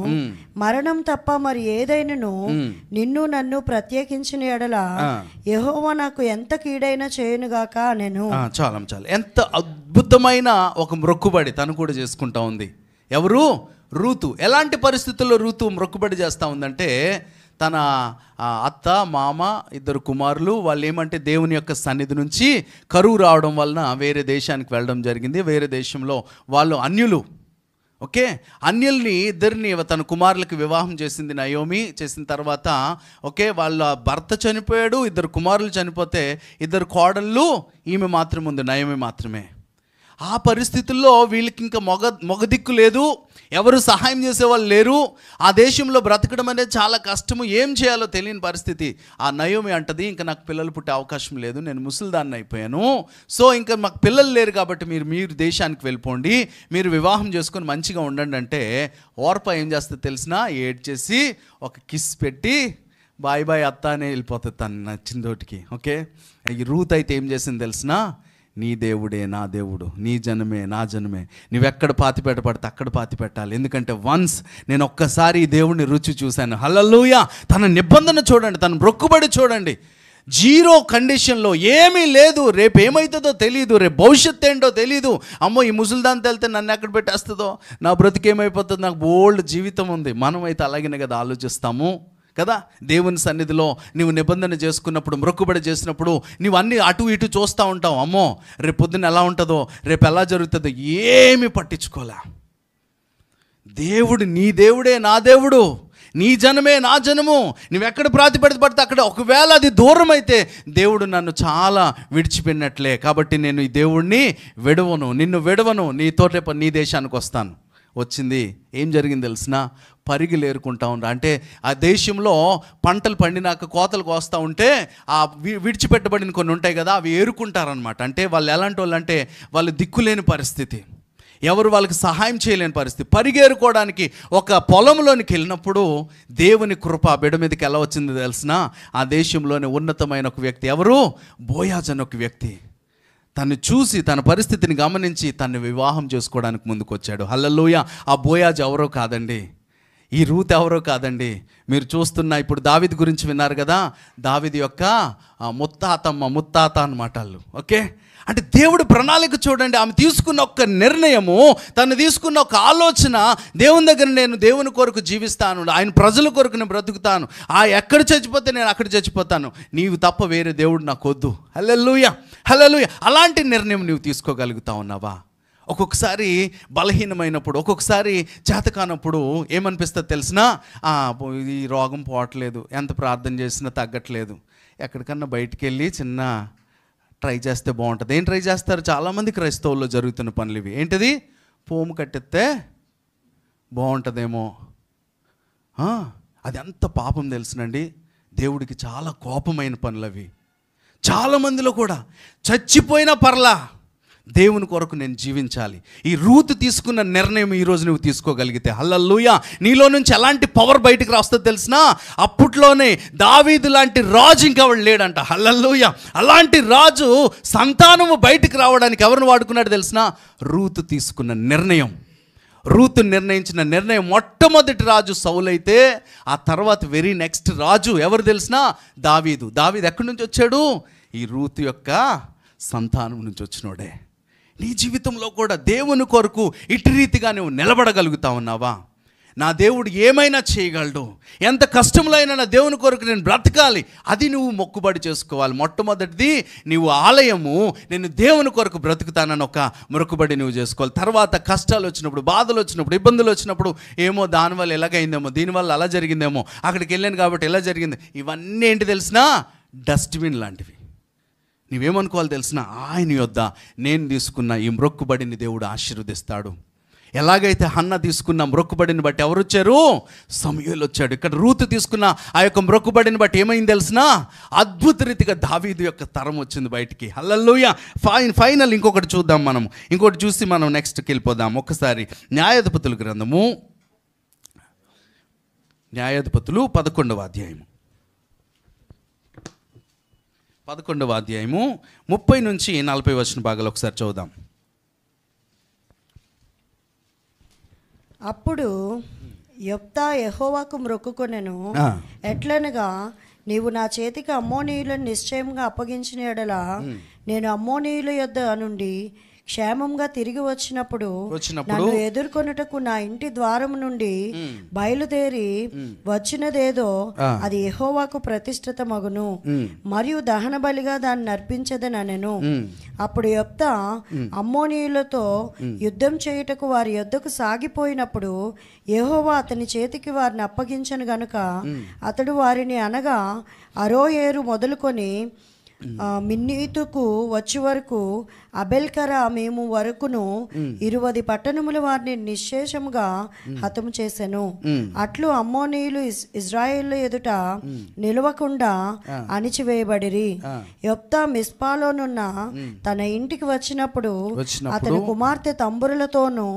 మరణం తప్ప మరి ఏదైనను నిన్ను నన్ను ప్రత్యేకించిన ఎడల యెహోవా నాకు ఎంత కీడైనా చేయునుగాక నేను. చాలా ఎంత అద్భుతమైన ఒక మ్రొక్కుబడి తను కూడా చేసుకుంటా ఉంది. ఎవరు? రూతు. ఎలాంటి పరిస్థితుల్లో రూతు మ్రొక్కుబడి చేస్తూ ఉందంటే, తన అత్త, మామ, 2 కుమారులు వాళ్ళు ఏమంటే దేవుని యొక్క సన్నిధి నుంచి కరువు రావడం వలన వేరే దేశానికి వెళ్ళడం జరిగింది. వేరే దేశంలో వాళ్ళు అన్యులు, ఓకే, అన్యుల్ని ఇద్దరిని తన కుమారులకి వివాహం చేసింది నయోమి. చేసిన తర్వాత ఓకే, వాళ్ళ భర్త చనిపోయాడు, 2 కుమారులు చనిపోతే 2 కోడళ్ళు, ఈమె మాత్రమే ఉంది, నయోమి మాత్రమే. ఆ పరిస్థితుల్లో వీళ్ళకి ఇంకా మొగ దిక్కు లేదు, ఎవరు సహాయం చేసేవాళ్ళు లేరు. ఆ దేశంలో బ్రతకడం అనేది చాలా కష్టము, ఏం చేయాలో తెలియని పరిస్థితి. ఆ నయోమి అంటది, ఇంకా నాకు పిల్లలు పుట్టే అవకాశం లేదు, నేను ముసలిదాన్ని అయిపోయాను, సో ఇంకా మాకు పిల్లలు లేరు కాబట్టి మీరు దేశానికి వెళ్ళిపోండి, మీరు వివాహం చేసుకొని మంచిగా ఉండండి అంటే, ఓర్ప ఏం చేస్తుంది తెలిసినా, ఏడ్చేసి ఒక కిస్ పెట్టి బాయ్ బాయ్ అత్త అనే వెళ్ళిపోతుంది తను నచ్చిన తోటికి. ఓకే, ఈ రూత్ అయితే ఏం చేసింది తెలిసినా, నీ దేవుడే నా దేవుడు, నీ జనమే నా జనమే, నువ్వెక్కడ పాతిపెట్ట పడితే అక్కడ పాతి పెట్టాలి, ఎందుకంటే వన్స్ నేను ఒక్కసారి ఈ దేవుడిని రుచి చూశాను. హల్లెలూయా. తన నిబంధన చూడండి, తన మొక్కుబడి చూడండి, 0 కండిషన్లో, ఏమీ లేదు, రేపు ఏమవుతుందో తెలియదు, రేపు భవిష్యత్తు ఏంటో తెలియదు, అమ్మో ఈ ముసలిదాన్ని వెళ్తే నన్ను ఎక్కడ పెట్టేస్తుందో, నా బ్రతికేమైపోతుందో, నాకు బోల్డ్ జీవితం ఉంది. మనమైతే అలాగనే కదా ఆలోచిస్తాము కదా. దేవుని సన్నిధిలో నువ్వు నిబంధన చేసుకున్నప్పుడు, మొక్కుబడి చేసినప్పుడు నువ్వు అన్నీ అటు ఇటు చూస్తూ ఉంటావు, అమ్మో రేపు పొద్దున్న ఎలా ఉంటుందో, రేపు ఎలా జరుగుతుందో ఏమీ పట్టించుకోలే. దేవుడు నీ దేవుడే నా దేవుడు, నీ జనమే నా జనము, నువ్వెక్కడ ప్రాతిపడితే అక్కడ, ఒకవేళ అది దూరం అయితే దేవుడు నన్ను చాలా విడిచిపెట్టినట్లే, కాబట్టి నేను ఈ దేవుడిని విడవను, నిన్ను విడవను, నీతో రేపు నీ దేశానికి వస్తాను. వచ్చింది, ఏం జరిగింది తెలిసిన, పరిగెలు ఏరుకుంటా ఉంటా. అంటే ఆ దేశంలో పంటలు పండినాక కోతలకు వస్తూ ఉంటే ఆ విడిచిపెట్టబడిన కొన్ని ఉంటాయి కదా, అవి ఏరుకుంటారనమాట. అంటే వాళ్ళు ఎలాంటి వాళ్ళు అంటే, వాళ్ళు దిక్కులేని పరిస్థితి, ఎవరు వాళ్ళకి సహాయం చేయలేని పరిస్థితి. పరిగేరుకోవడానికి ఒక పొలంలోనికి వెళ్ళినప్పుడు దేవుని కృప బిడ్డ మీదకి ఎలా వచ్చింది తెలిసిన, ఆ దేశంలోని ఉన్నతమైన ఒక వ్యక్తి, ఎవరు, బోయాజ్ అని ఒక వ్యక్తి, తను చూసి తన పరిస్థితిని గమనించి తను వివాహం చేసుకోవడానికి ముందుకు వచ్చాడు. హల్లెలూయా. ఆ బోయాజ్ ఎవరో కాదండి, ఈ రూత్ ఎవరో కాదండి. మీరు చూస్తున్న ఇప్పుడు దావీదు గురించి విన్నారు కదా, దావీదు యొక్క ముత్తాత అన్నమాట వాళ్ళు. ఓకే, అంటే దేవుడి ప్రణాళిక చూడండి. ఆమె తీసుకున్న ఒక నిర్ణయము, తను తీసుకున్న ఒక ఆలోచన, దేవుని దగ్గర నేను దేవుని కొరకు జీవిస్తాను, ఆయన ప్రజల కొరకు నేను బ్రతుకుతాను, ఎక్కడ చచ్చిపోతే నేను అక్కడ చచ్చిపోతాను, నీవు తప్ప వేరే దేవుడు నాకు వద్దు. హల్లెలూయా, హల్లెలూయా. అలాంటి నిర్ణయం నీవు తీసుకోగలుగుతా ఉన్నావా? ఒక్కొక్కసారి బలహీనమైనప్పుడు, ఒక్కొక్కసారి చేతకానప్పుడు ఏమనిపిస్తుంది తెలిసినా, ఈ రోగం పోవట్లేదు, ఎంత ప్రార్థన చేసినా తగ్గట్లేదు, ఎక్కడికన్నా బయటికి వెళ్ళి చిన్న ట్రై చేస్తే బాగుంటుంది. ఏం ట్రై చేస్తారు? చాలామంది క్రైస్తవుల్లో జరుగుతున్న పనులు ఇవి. ఏంటిది? పోము కట్టెత్తే బాగుంటుందేమో. అది ఎంత పాపం తెలుసునండి, దేవుడికి చాలా కోపమైన పనులు అవి. చాలామందిలో కూడా చచ్చిపోయినా పర్లా, దేవుని కొరకు నేను జీవించాలి. ఈ రూతు తీసుకున్న నిర్ణయం ఈరోజు నువ్వు తీసుకోగలిగితే, హల్లెలూయా, నీలో నుంచి ఎలాంటి పవర్ బయటికి రాస్తుందో తెలిసినా, అప్పట్లోనే దావీదు లాంటి రాజు ఇంకెవడు లేడంట. హల్లెలూయా. అలాంటి రాజు సంతానము బయటికి రావడానికి ఎవరిని వాడుకున్నాడు తెలిసినా? రూతు తీసుకున్న నిర్ణయం. రూతు నిర్ణయించిన నిర్ణయం. మొట్టమొదటి రాజు సౌలు అయితే, ఆ తర్వాత వెరీ నెక్స్ట్ రాజు ఎవరు తెలిసినా? దావీదు. దావీదు ఎక్కడి నుంచి వచ్చాడు? ఈ రూతు యొక్క సంతానం నుంచి వచ్చినోడే. నీ జీవితంలో కూడా దేవుని కొరకు ఇటు రీతిగా నువ్వు నిలబడగలుగుతా ఉన్నావా? నా దేవుడు ఏమైనా చేయగలడు, ఎంత కష్టంలో అయినా నా దేవుని కొరకు నేను బ్రతకాలి, అది నువ్వు మొక్కుబడి చేసుకోవాలి. మొట్టమొదటిది నీవు ఆలయము, నేను దేవుని కొరకు బ్రతుకుతానని ఒక మొక్కుబడి నువ్వు చేసుకోవాలి. తర్వాత కష్టాలు వచ్చినప్పుడు, బాధలు వచ్చినప్పుడు, ఇబ్బందులు వచ్చినప్పుడు, ఏమో దానివల్ల ఎలాగైందేమో, దీనివల్ల అలా జరిగిందేమో, అక్కడికి వెళ్ళాను కాబట్టి ఎలా జరిగింది, ఇవన్నీ ఏంటి తెలిసినా? డస్ట్బిన్ లాంటివి. నీవేమనుకోవాలి తెలిసిన? ఆయన యొద్ద నేను తీసుకున్న ఈ మొక్కుబడిని దేవుడు ఆశీర్వదిస్తాడు. ఎలాగైతే హన్న తీసుకున్న మొక్కుబడిని బట్టి ఎవరు వచ్చారు? సమూయేలు వచ్చాడు. ఇక్కడ రూతు తీసుకున్న ఆ యొక్క మొక్కుబడిని బట్టి ఏమైంది తెలిసిన? అద్భుత రీతిగా దావీదు యొక్క తరం వచ్చింది బయటికి. హల్లెలూయా. ఫైనల్ ఇంకొకటి చూద్దాం మనం, ఇంకొకటి చూసి మనం నెక్స్ట్కి వెళ్ళిపోదాం. ఒక్కసారి న్యాయాధిపతుల గ్రంథము, న్యాయాధిపతులు 11వ అధ్యాయము, 11వ అధ్యాయము 30 నుంచి 40 వచన భాగాలు ఒకసారి చూద్దాం. అప్పుడు యొప్తా యెహోవాకు మొక్కుకొనెను, ఎట్లనగా నీవు నా చేతికి అమ్మోనీయులను నిశ్చయంగా అప్పగించిన ఎడల నేను అమ్మోనీయుల యొద్ద నుండి క్షేమంగా తిరిగి వచ్చినప్పుడు నన్ను ఎదుర్కొనుటకు నా ఇంటి ద్వారం నుండి బయలుదేరి వచ్చినదేదో అది యెహోవాకు ప్రతిష్ఠిత మగును, మరియు దహన బలిగా దాన్ని అర్పించదనెను. అప్పుడు యెఫ్తా అమ్మోనీయులతో యుద్ధం చేయుటకు వారి యొద్దకు సాగిపోయినప్పుడు యెహోవా అతని చేతికి వారిని అప్పగించను గనుక అతడు వారిని అనగా అరోయేరు మొదలుకొని మిన్నీతుకు వచ్చి వరకు అబెల్కరా మేము వరకును 20 పట్టణముల వారిని నిశ్శేషముగా హతము చేసెను. అట్లు అమ్మోనీయులు ఇజ్రాయేలు ఎదుట నిలవకుండా అణిచివేయబడిరి. యెఫ్తా మిస్పాలోనున్న తన ఇంటికి వచ్చినప్పుడు అతని కుమార్తె తంబురులతోనూ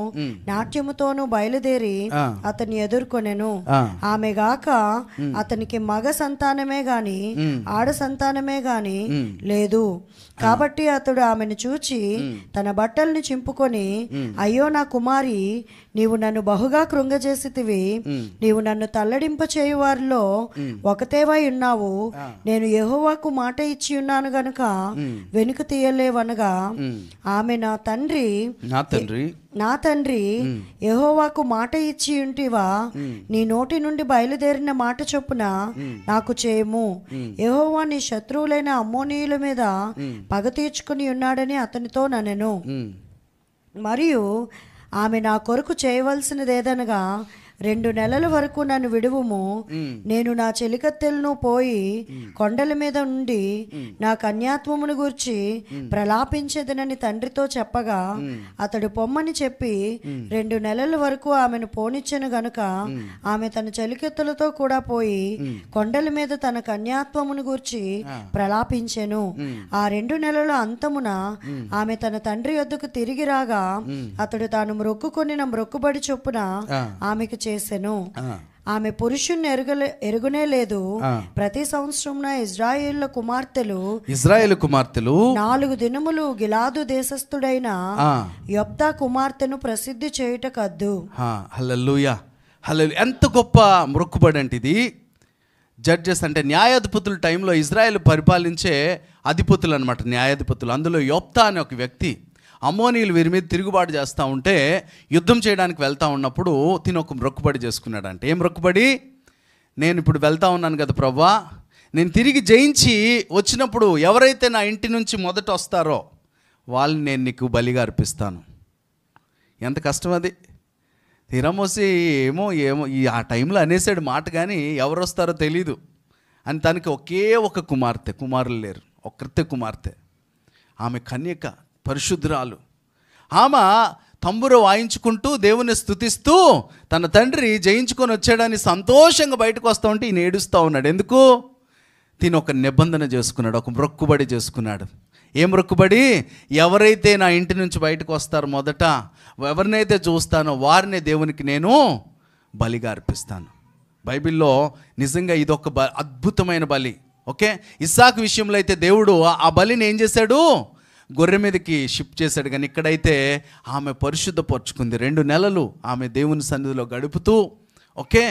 నాట్యముతోనూ బయలుదేరి అతన్ని ఎదుర్కొనెను. ఆమె గాక అతనికి మగ సంతానమే గాని ఆడ సంతానమే గాని లేదు. కాబట్టి అతడు ఆమెను చూచి తన బట్టల్ని చింపుకొని, అయ్యో నా కుమారి, నీవు నన్ను బహుగా కృంగజేసితివి, నీవు నన్ను తల్లడింప చేయు వారిలో ఒకతేవై ఉన్నావు. నేను యెహోవాకు మాట ఇచ్చి ఉన్నాను గనుక వెనుక తీయలేవనగా, ఆమె నా తండ్రి యెహోవాకు మాట ఇచ్చి ఉంటివా? నీ నోటి నుండి బయలుదేరిన మాట చొప్పున నాకు చేయము. యెహోవా నీ శత్రువులైన అమ్మోనీయుల మీద పగ తీర్చుకుని ఉన్నాడని అతనితో ననెను. మరియు ఆమె నా కొరకు చేయవలసినదేదనగా 2 నెలల వరకు నన్ను విడువుము. నేను నా చెలికత్తెలను పోయి కొండల మీద నుండి నా కన్యాత్వమును గూర్చి ప్రలాపించేదనని తండ్రితో చెప్పగా, అతడు పొమ్మని చెప్పి 2 నెలల వరకు ఆమెను పోనిచ్చెను గనుక ఆమె తన చెలికత్తెలతో కూడా పోయి కొండల మీద తన కన్యాత్వమును గూర్చి ప్రలాపించెను. ఆ 2 నెలల అంతమున ఆమె తన తండ్రి యొద్దకు తిరిగి రాగా అతడు తాను మ్రొక్కుకొనిన మ్రొక్కుబడి చొప్పున ఆమెకు చేసెను. ఆమె పురుషుణ్ణి ఎరుగునే లేదు. ప్రతి సంవత్సరం ఇజ్రాయేలు కుమార్తెలు 4 దినములు గిలాదు దేశస్థుడైన యెఫ్తా కుమార్తెను ప్రసిద్ధి చేయుట కద్దు. హల్లెలూయా, హల్లెలూయా. ఎంత గొప్ప మొక్కుబడి అంటే ఇది. జడ్జెస్ అంటే న్యాయాధిపతుల టైంలో ఇజ్రాయేల్ పరిపాలించే అధిపతులు అనమాట, న్యాయాధిపతులు. అందులో యెఫ్తా అనే ఒక వ్యక్తి అమ్మోనీయులు వీరి మీద తిరుగుబాటు చేస్తూ ఉంటే యుద్ధం చేయడానికి వెళ్తూ ఉన్నప్పుడు తిను ఒక మొక్కుబడి చేసుకున్నాడంటే. ఏం మొక్కుబడి? నేను ఇప్పుడు వెళ్తా ఉన్నాను కదా ప్రభువా, నేను తిరిగి జయించి వచ్చినప్పుడు ఎవరైతే నా ఇంటి నుంచి మొదట వస్తారో వాళ్ళని నేను నీకు బలిగా అర్పిస్తాను. ఎంత కష్టం అది. తీరమోసి ఏమో ఆ టైంలో అనేసాడు మాట, కానీ ఎవరు వస్తారో తెలీదు అని. తనకి ఒకే ఒక కుమారులు లేరు, ఒక్కతే కుమార్తె. ఆమె కన్యక, పరిశుద్ధురాలు. ఆమె తంబుర వాయించుకుంటూ దేవుని స్తుతిస్తూ తన తండ్రి జయించుకొని వచ్చాడని సంతోషంగా బయటకు వస్తూ ఉంటే ఈయన ఏడుస్తూ ఉన్నాడు. ఎందుకు? తిను ఒక నిబంధన చేసుకున్నాడు, ఒక మొక్కుబడి చేసుకున్నాడు. ఏం మొక్కుబడి? ఎవరైతే నా ఇంటి నుంచి బయటకు వస్తారో మొదట, ఎవరినైతే చూస్తానో వారినే దేవునికి నేను బలిగా అర్పిస్తాను. బైబిల్లో నిజంగా ఇదొక అద్భుతమైన బలి. ఓకే, ఇస్సాకు విషయంలో అయితే దేవుడు ఆ బలిని ఏం చేశాడు? గొర్రె మీదకి షిఫ్ట్ చేశాడు. కానీ ఇక్కడైతే ఆమె పరిశుద్ధపరుచుకుంది. 2 నెలలు ఆమె దేవుని సన్నిధిలో గడుపుతూ, ఓకే,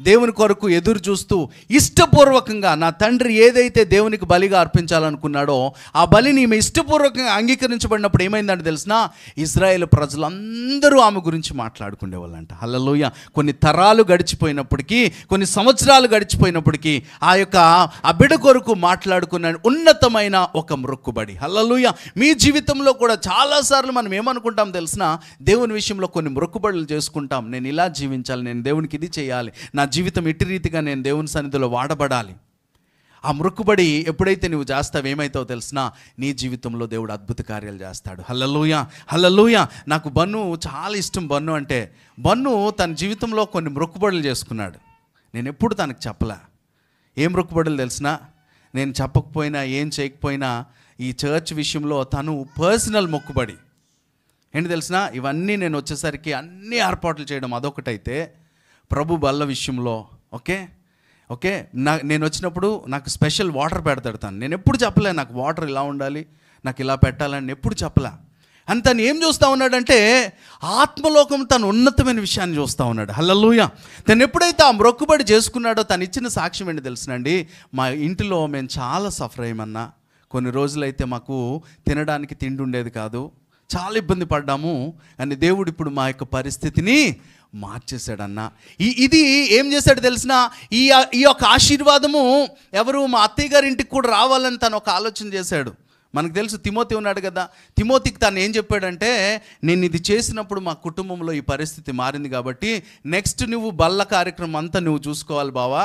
దేవుని కొరకు ఎదురు చూస్తూ ఇష్టపూర్వకంగా నా తండ్రి ఏదైతే దేవునికి బలిగా అర్పించాలనుకున్నాడో ఆ బలిని ఈమె ఇష్టపూర్వకంగా అంగీకరించబడినప్పుడు ఏమైందంటే తెలిసిన, ఇజ్రాయేల్ ప్రజలందరూ ఆమె గురించి మాట్లాడుకునేవాళ్ళంట. హల్లెలూయా. కొన్ని తరాలు గడిచిపోయినప్పటికీ, కొన్ని సంవత్సరాలు గడిచిపోయినప్పటికీ ఆ బిడ్డ కొరకు మాట్లాడుకున్న ఉన్నతమైన ఒక మొక్కుబడి. హల్లెలూయా. మీ జీవితంలో కూడా చాలాసార్లు మనం ఏమనుకుంటాం తెలిసిన, దేవుని విషయంలో కొన్ని మొక్కుబడులు చేసుకుంటాం. నేను ఇలా జీవించాలి, నేను దేవునికి ఇది చేయాలి, నా జీవితం ఇటు రీతిగా నేను దేవుని సన్నిధిలో వాడబడాలి. ఆ మొక్కుబడి ఎప్పుడైతే నువ్వు చేస్తావు ఏమైతావు తెలిసినా, నీ జీవితంలో దేవుడు అద్భుత కార్యాలు చేస్తాడు. హల్లెలూయా, హల్లెలూయా. నాకు బన్ను చాలా ఇష్టం. బన్ను అంటే బన్ను తన జీవితంలో కొన్ని మొక్కుబడులు చేసుకున్నాడు. నేను ఎప్పుడు తనకు చెప్పలే. ఏం మొక్కుబడులు తెలిసినా, నేను చెప్పకపోయినా ఏం చేయకపోయినా ఈ చర్చ్ విషయంలో తను పర్సనల్ మొక్కుబడి ఏంటి తెలిసినా, ఇవన్నీ నేను వచ్చేసరికి అన్ని ఏర్పాట్లు చేయడం అదొకటైతే, ప్రభు బల్ల విషయంలో ఓకే నేను వచ్చినప్పుడు నాకు స్పెషల్ వాటర్ పెడతాడు తను. నేను ఎప్పుడు చెప్పలే నాకు వాటర్ ఇలా ఉండాలి, నాకు ఇలా పెట్టాలని ఎప్పుడు చెప్పలే. అని తను ఏం చూస్తూ ఉన్నాడంటే ఆత్మలోకం తను ఉన్నతమైన విషయాన్ని చూస్తూ ఉన్నాడు. హల్లెలూయా. తను ఎప్పుడైతే ఆ మొక్కుబడి చేసుకున్నాడో తను ఇచ్చిన సాక్ష్యం ఏంటి తెలుసునండి, మా ఇంటిలో మేము చాలా సఫర్ అయ్యామన్నా. కొన్ని రోజులైతే మాకు తినడానికి తిండి ఉండేది కాదు, చాలా ఇబ్బంది పడ్డాము, కానీ దేవుడు ఇప్పుడు మా యొక్క పరిస్థితిని మార్చేశాడన్న. ఇది ఏం చేశాడు తెలిసిన, ఈ యొక్క ఆశీర్వాదము ఎవరు మా అత్తయ్య గారి ఇంటికి కూడా రావాలని తను ఒక ఆలోచన చేశాడు. మనకు తెలుసు తిమోతి ఉన్నాడు కదా, తిమోతికి తను ఏం చెప్పాడంటే, నేను ఇది చేసినప్పుడు మా కుటుంబంలో ఈ పరిస్థితి మారింది కాబట్టి నెక్స్ట్ నువ్వు బల్ల కార్యక్రమం అంతా నువ్వు చూసుకోవాలి బావా,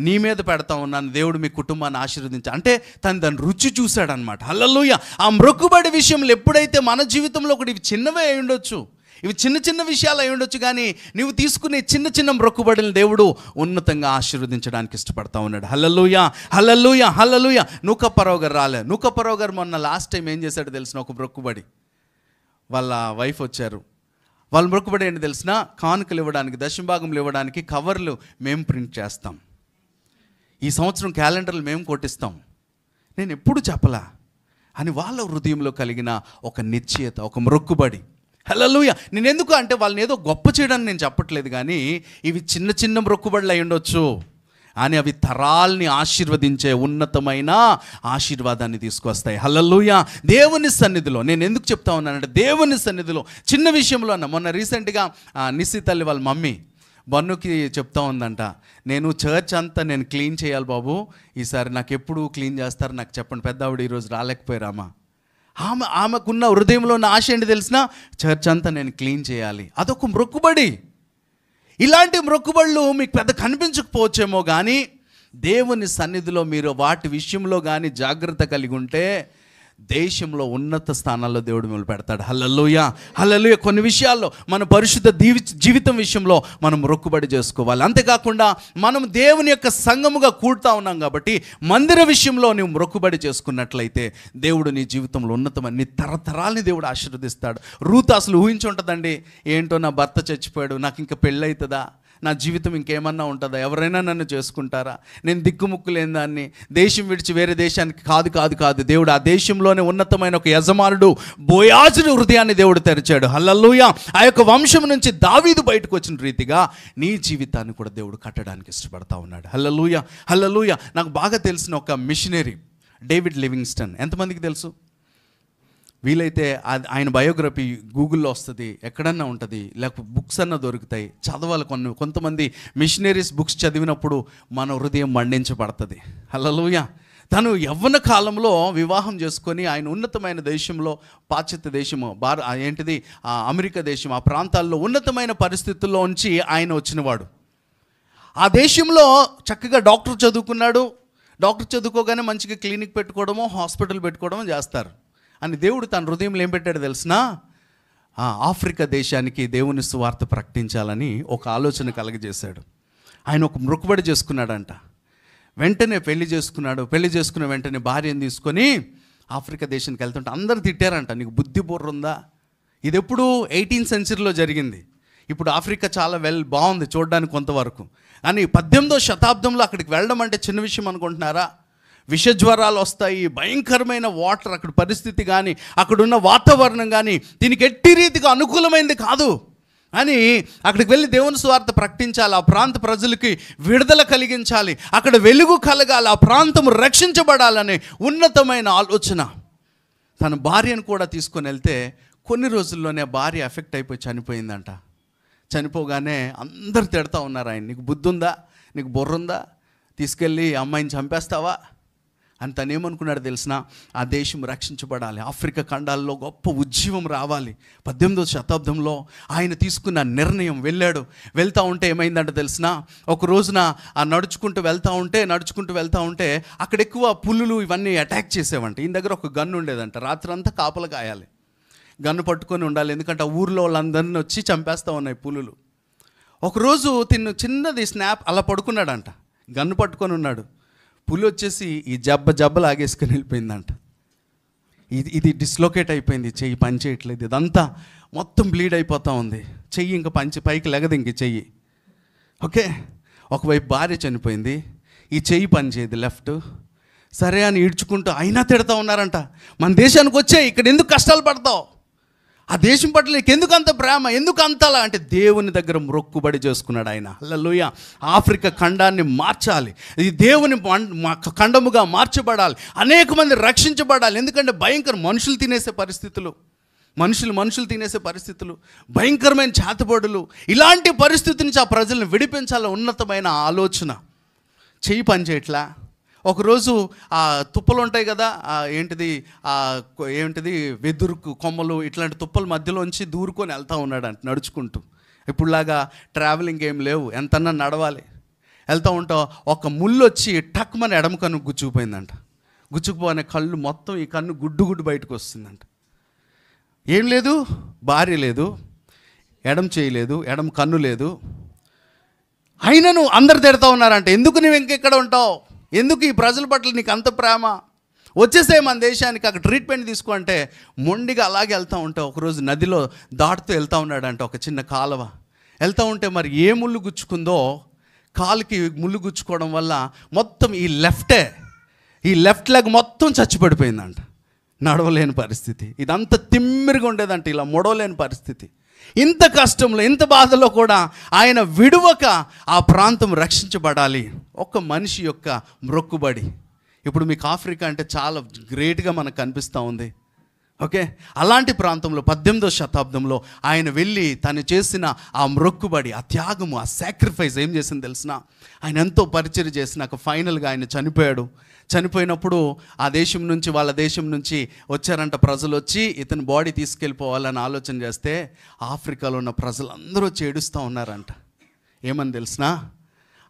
నీ మీద పెడతా ఉన్నాను, దేవుడు మీ కుటుంబాన్ని ఆశీర్వదించా అంటే దాని రుచి చూశాడనమాట. హల్లెలూయా. ఆ మొక్కుబడి విషయంలో ఎప్పుడైతే మన జీవితంలో ఒకటి ఇవి చిన్నవే అయి ఉండొచ్చు, ఇవి చిన్న చిన్న విషయాలు అయి ఉండొచ్చు, కానీ నువ్వు తీసుకునే చిన్న చిన్న మొక్కుబడులను దేవుడు ఉన్నతంగా ఆశీర్వదించడానికి ఇష్టపడతా ఉన్నాడు. హల్లెలూయా, హల్లెలూయా, హల్లెలూయా. నూకప్పరావు గారు రాలే. నూకప్పరావు గారు మొన్న లాస్ట్ టైం ఏం చేశాడు తెలిసిన, ఒక మొక్కుబడి, వాళ్ళ వైఫ్ వచ్చారు. వాళ్ళ మొక్కుబడి ఏంటి తెలిసిన, కానుకలు ఇవ్వడానికి, దశంభాగములు ఇవ్వడానికి కవర్లు మేము ప్రింట్ చేస్తాం, ఈ సంవత్సరం క్యాలెండర్లు మేము కొట్టిస్తాం. నేను ఎప్పుడు చెప్పలా అని వాళ్ళ హృదయంలో కలిగిన ఒక నిశ్చయత, ఒక మొక్కుబడి. హల్లెలూయా. నేను ఎందుకు అంటే వాళ్ళని ఏదో గొప్ప చేయడానికి నేను చెప్పట్లేదు, కానీ ఇవి చిన్న చిన్న మొక్కుబడులు అయి ఉండొచ్చు, అని అవి తరాల్ని ఆశీర్వదించే ఉన్నతమైన ఆశీర్వాదాన్ని తీసుకొస్తాయి. హల్లెలూయా. దేవుని సన్నిధిలో నేను ఎందుకు చెప్తా ఉన్నానంటే, దేవుని సన్నిధిలో చిన్న విషయంలో అన్న, మొన్న రీసెంట్గా నిస్సి తల్లి వాళ్ళ మమ్మీ బన్నుకి చెప్తా ఉందంట, నేను చర్చ్ అంతా నేను క్లీన్ చేయాలి బాబు, ఈసారి నాకు ఎప్పుడు క్లీన్ చేస్తారు నాకు చెప్పండి. పెద్ద ఆవిడ ఈరోజు రాలేకపోయారామా. ఆమెకున్న హృదయంలో ఉన్న ఆశ ఏంటి తెలిసిన, చర్చ్ అంతా నేను క్లీన్ చేయాలి. అదొక మొక్కుబడి. ఇలాంటి మొక్కుబడులు మీకు పెద్ద కనిపించకపోవచ్చేమో, కానీ దేవుని సన్నిధిలో మీరు వాటి విషయంలో కానీ జాగ్రత్త కలిగి ఉంటే దేశంలో ఉన్నత స్థానాల్లో దేవుడు మిమ్మల్ని పెడతాడు. హల్లెలూయా, హల్లెలూయా. కొన్ని విషయాల్లో మన పరిశుద్ధ జీవితం విషయంలో మనం మొక్కుబడి చేసుకోవాలి. అంతేకాకుండా మనం దేవుని యొక్క సంఘముగా కూడుతా ఉన్నాం కాబట్టి మందిర విషయంలో నువ్వు మొక్కుబడి చేసుకున్నట్లయితే దేవుడు నీ జీవితంలో ఉన్నతమైన నీ తరతరాల్ని దేవుడు ఆశీర్వదిస్తాడు. రూతు అసలు ఊహించి ఉంటుందండి, ఏంటో నా భర్త చచ్చిపోయాడు, నాకు ఇంకా పెళ్ళి అవుతుందా, నా జీవితం ఇంకేమన్నా ఉంటుందా, ఎవరైనా నన్ను చేసుకుంటారా, నేను దిక్కుముక్కు లేని దాన్ని, దేశం విడిచి వేరే దేశానికి కాదు కాదు కాదు. దేవుడు ఆ దేశంలోనే ఉన్నతమైన ఒక యజమానుడు బోయాజుని హృదయాన్ని దేవుడు తెరిచాడు. హల్లెలూయా. ఆ యొక్క వంశం నుంచి దావీదు బయటకు వచ్చిన రీతిగా నీ జీవితాన్ని కూడా దేవుడు కట్టడానికి ఇష్టపడతా ఉన్నాడు. హల్లెలూయా, హల్లెలూయా. నాకు బాగా తెలిసిన ఒక మిషనరీ డేవిడ్ లివింగ్స్టన్, ఎంతమందికి తెలుసు? వీలైతే ఆయన బయోగ్రఫీ గూగుల్లో వస్తుంది, ఎక్కడన్నా ఉంటుంది, లేకపోతే బుక్స్ అన్నా దొరుకుతాయి, చదవాలి. కొంతమంది మిషనరీస్ బుక్స్ చదివినప్పుడు మన హృదయం మండించబడుతుంది. హల్లెలూయా. తను యవ్వన కాలంలో వివాహం చేసుకొని ఆయన ఉన్నతమైన దేశంలో, పాశ్చాత్య దేశము ఏంటిది అమెరికా దేశం, ఆ ప్రాంతాల్లో ఉన్నతమైన పరిస్థితుల్లో ఉంచి ఆయన వచ్చినవాడు. ఆ దేశంలో చక్కగా డాక్టర్ చదువుకున్నాడు. డాక్టర్ చదువుకోగానే మంచిగా క్లినిక్ పెట్టుకోవడమో హాస్పిటల్ పెట్టుకోవడమో చేస్తారు. అని దేవుడు తన హృదయంలో ఏం పెట్టాడు తెలిసినా, ఆఫ్రికా దేశానికి దేవుని సువార్త ప్రకటించాలని ఒక ఆలోచన కలగజేశాడు. ఆయన ఒక మొక్కుబడి చేసుకున్నాడంట. వెంటనే పెళ్లి చేసుకున్నాడు. పెళ్లి చేసుకున్న వెంటనే భార్యను తీసుకొని ఆఫ్రికా దేశానికి వెళ్తుంటే అందరూ తిట్టారంట, నీకు బుద్ధి బుర్ర ఉందా? ఇది ఎప్పుడు 18th సెంచరీలో జరిగింది. ఇప్పుడు ఆఫ్రికా చాలా బాగుంది చూడడానికి కొంతవరకు, కానీ 18వ శతాబ్దంలో అక్కడికి వెళ్ళడం అంటే చిన్న విషయం అనుకుంటున్నారా? విషజ్వరాలు వస్తాయి, భయంకరమైన వాటర్, అక్కడ పరిస్థితి కానీ అక్కడున్న వాతావరణం కానీ దీనికి ఎట్టి రీతిగా అనుకూలమైనది కాదు. అని అక్కడికి వెళ్ళి దేవుని సువార్త ప్రకటించాలి, ఆ ప్రాంత ప్రజలకి విడుదల కలిగించాలి, అక్కడ వెలుగు కలగాలి, ఆ ప్రాంతం రక్షించబడాలనే ఉన్నతమైన ఆలోచన. తన భార్యను కూడా తీసుకొని వెళ్తే కొన్ని రోజుల్లోనే భార్య ఎఫెక్ట్ అయిపోయి చనిపోయిందంట. చనిపోగానే అందరు తిడతా ఉన్నారు ఆయన, నీకు బుద్ధి ఉందా, నీకు బుర్ర ఉందా, తీసుకెళ్ళి అమ్మాయిని చంపేస్తావా అని. తను ఏమనుకున్నాడు తెలిసిన, ఆ దేశం రక్షించబడాలి, ఆఫ్రికా ఖండాల్లో గొప్ప ఉద్యమం రావాలి. 18వ శతాబ్దంలో ఆయన తీసుకున్న నిర్ణయం. వెళ్తూ ఉంటే ఏమైందంటే తెలిసిన, ఒక రోజున ఆ నడుచుకుంటూ వెళ్తూ ఉంటే అక్కడ ఎక్కువ పులులు ఇవన్నీ అటాక్ చేసేవంట. ఈయన దగ్గర ఒక గన్ను ఉండేదంట, రాత్రంతా కాపలా కాయాలి, గన్ను పట్టుకొని ఉండాలి, ఎందుకంటే ఆ ఊర్లో వాళ్ళందరినీ వచ్చి చంపేస్తూ ఉన్నాయి పులులు. ఒకరోజు తిన్ను చిన్నది స్నాప్ అలా పడుకున్నాడంట, గన్ను పట్టుకొని ఉన్నాడు. పులి వచ్చేసి ఈ జబ్బలు ఆగేసుకొని వెళ్ళిపోయిందంట. ఇది డిస్లోకేట్ అయిపోయింది, చెయ్యి పని చేయట్లేదు, ఇదంతా మొత్తం బ్లీడ్ అయిపోతూ ఉంది, చెయ్యి ఇంకా పైకి లెగదు ఇంక చెయ్యి. ఓకే, ఒకవైపు భార్య చనిపోయింది, ఈ చెయ్యి పని చేయదు లెఫ్ట్. సరే అని ఈడ్చుకుంటూ అయినా తిడతా ఉన్నారంట, మన దేశానికి వచ్చే ఇక్కడ ఎందుకు కష్టాలు పడతావు, ఆ దేశం పట్ల నీకు ఎందుకు అంత ప్రేమ, ఎందుకు అంతలా అంటే దేవుని దగ్గర మొక్కుబడి చేసుకున్నాడు ఆయన. హల్లెలూయా. ఆఫ్రికా ఖండాన్ని మార్చాలి, ఇది దేవుని ఖండముగా మార్చబడాలి, అనేక మంది రక్షించబడాలి. ఎందుకంటే భయంకర మనుషులు తినేసే పరిస్థితులు, మనుషులు తినేసే పరిస్థితులు, భయంకరమైన చేతబడులు, ఇలాంటి పరిస్థితి నుంచి ఆ ప్రజలను విడిపించాల ఉన్నతమైన ఆలోచన. చెయ్యి పని చేయట్లా. ఒకరోజు ఆ తుప్పలు ఉంటాయి కదా, ఏంటిది వెదురు కొమ్మలు, ఇట్లాంటి తుప్పల మధ్యలోంచి దూరుకొని వెళ్తూ ఉన్నాడంట నడుచుకుంటూ. ఇప్పుడులాగా ట్రావెలింగ్ ఏం లేవు, ఎంతన్నా నడవాలి. వెళ్తూ ఉంటా ఒక ముళ్ళు వచ్చి టక్మని ఎడమ కన్ను గుచ్చుకుపోయిందంట. గుచ్చుకుపోనే కళ్ళు మొత్తం, ఈ కన్ను గుడ్డు బయటకు వస్తుందంట. ఏం లేదు, భార్య లేదు, ఎడమ చేయలేదు, ఎడమ కన్ను లేదు. అయినను అందరు తిడతా ఉన్నారంట, ఎందుకు నువ్వు ఇంకెక్కడ ఉంటావు, ఎందుకు ఈ ప్రజల పట్ల నీకు అంత ప్రేమ, వచ్చేసే మన దేశానికి, అక్కడ ట్రీట్మెంట్ తీసుకో అంటే మొండిగా అలాగే వెళ్తూ ఉంటావు. ఒకరోజు నదిలో దాటుతూ వెళ్తూ ఉన్నాడంట, ఒక చిన్న కాలువ వెళ్తూ ఉంటే మరి ఏ ముళ్ళు గుచ్చుకుందో, కాలుకి ముళ్ళు గుచ్చుకోవడం వల్ల మొత్తం ఈ లెఫ్ట్ లెగ్ మొత్తం చచ్చిపడిపోయిందంట. నడవలేని పరిస్థితి, ఇదంతా తిమ్మిరిగా ఉండేదంట, ఇలా మొడవలేని పరిస్థితి. ఇంత కష్టంలో, ఇంత బాధలో కూడా ఆయన విడువక ఆ ప్రాంతం రక్షించబడాలి. ఒక మనిషి యొక్క మ్రొక్కుబడి. ఇప్పుడు మీకు ఆఫ్రికా అంటే చాలా గ్రేట్గా మనకు కనిపిస్తూ ఉంది. ఓకే, అలాంటి ప్రాంతంలో 18వ శతాబ్దంలో ఆయన వెళ్ళి తను చేసిన ఆ మ్రొక్కుబడి, ఆ త్యాగము, ఆ సాక్రిఫైస్ ఏం చేసింది తెలిసిన, ఆయన ఎంతో పరిచర్య చేసినాక ఫైనల్గా ఆయన చనిపోయాడు. చనిపోయినప్పుడు ఆ దేశం నుంచి, వాళ్ళ దేశం నుంచి వచ్చారంట ప్రజలు, వచ్చి ఇతని బాడీ తీసుకెళ్ళిపోవాలని ఆలోచన చేస్తే ఆఫ్రికాలో ఉన్న ప్రజలందరూ వచ్చి ఏడుస్తూ ఉన్నారంట. ఏమని తెలిసినా,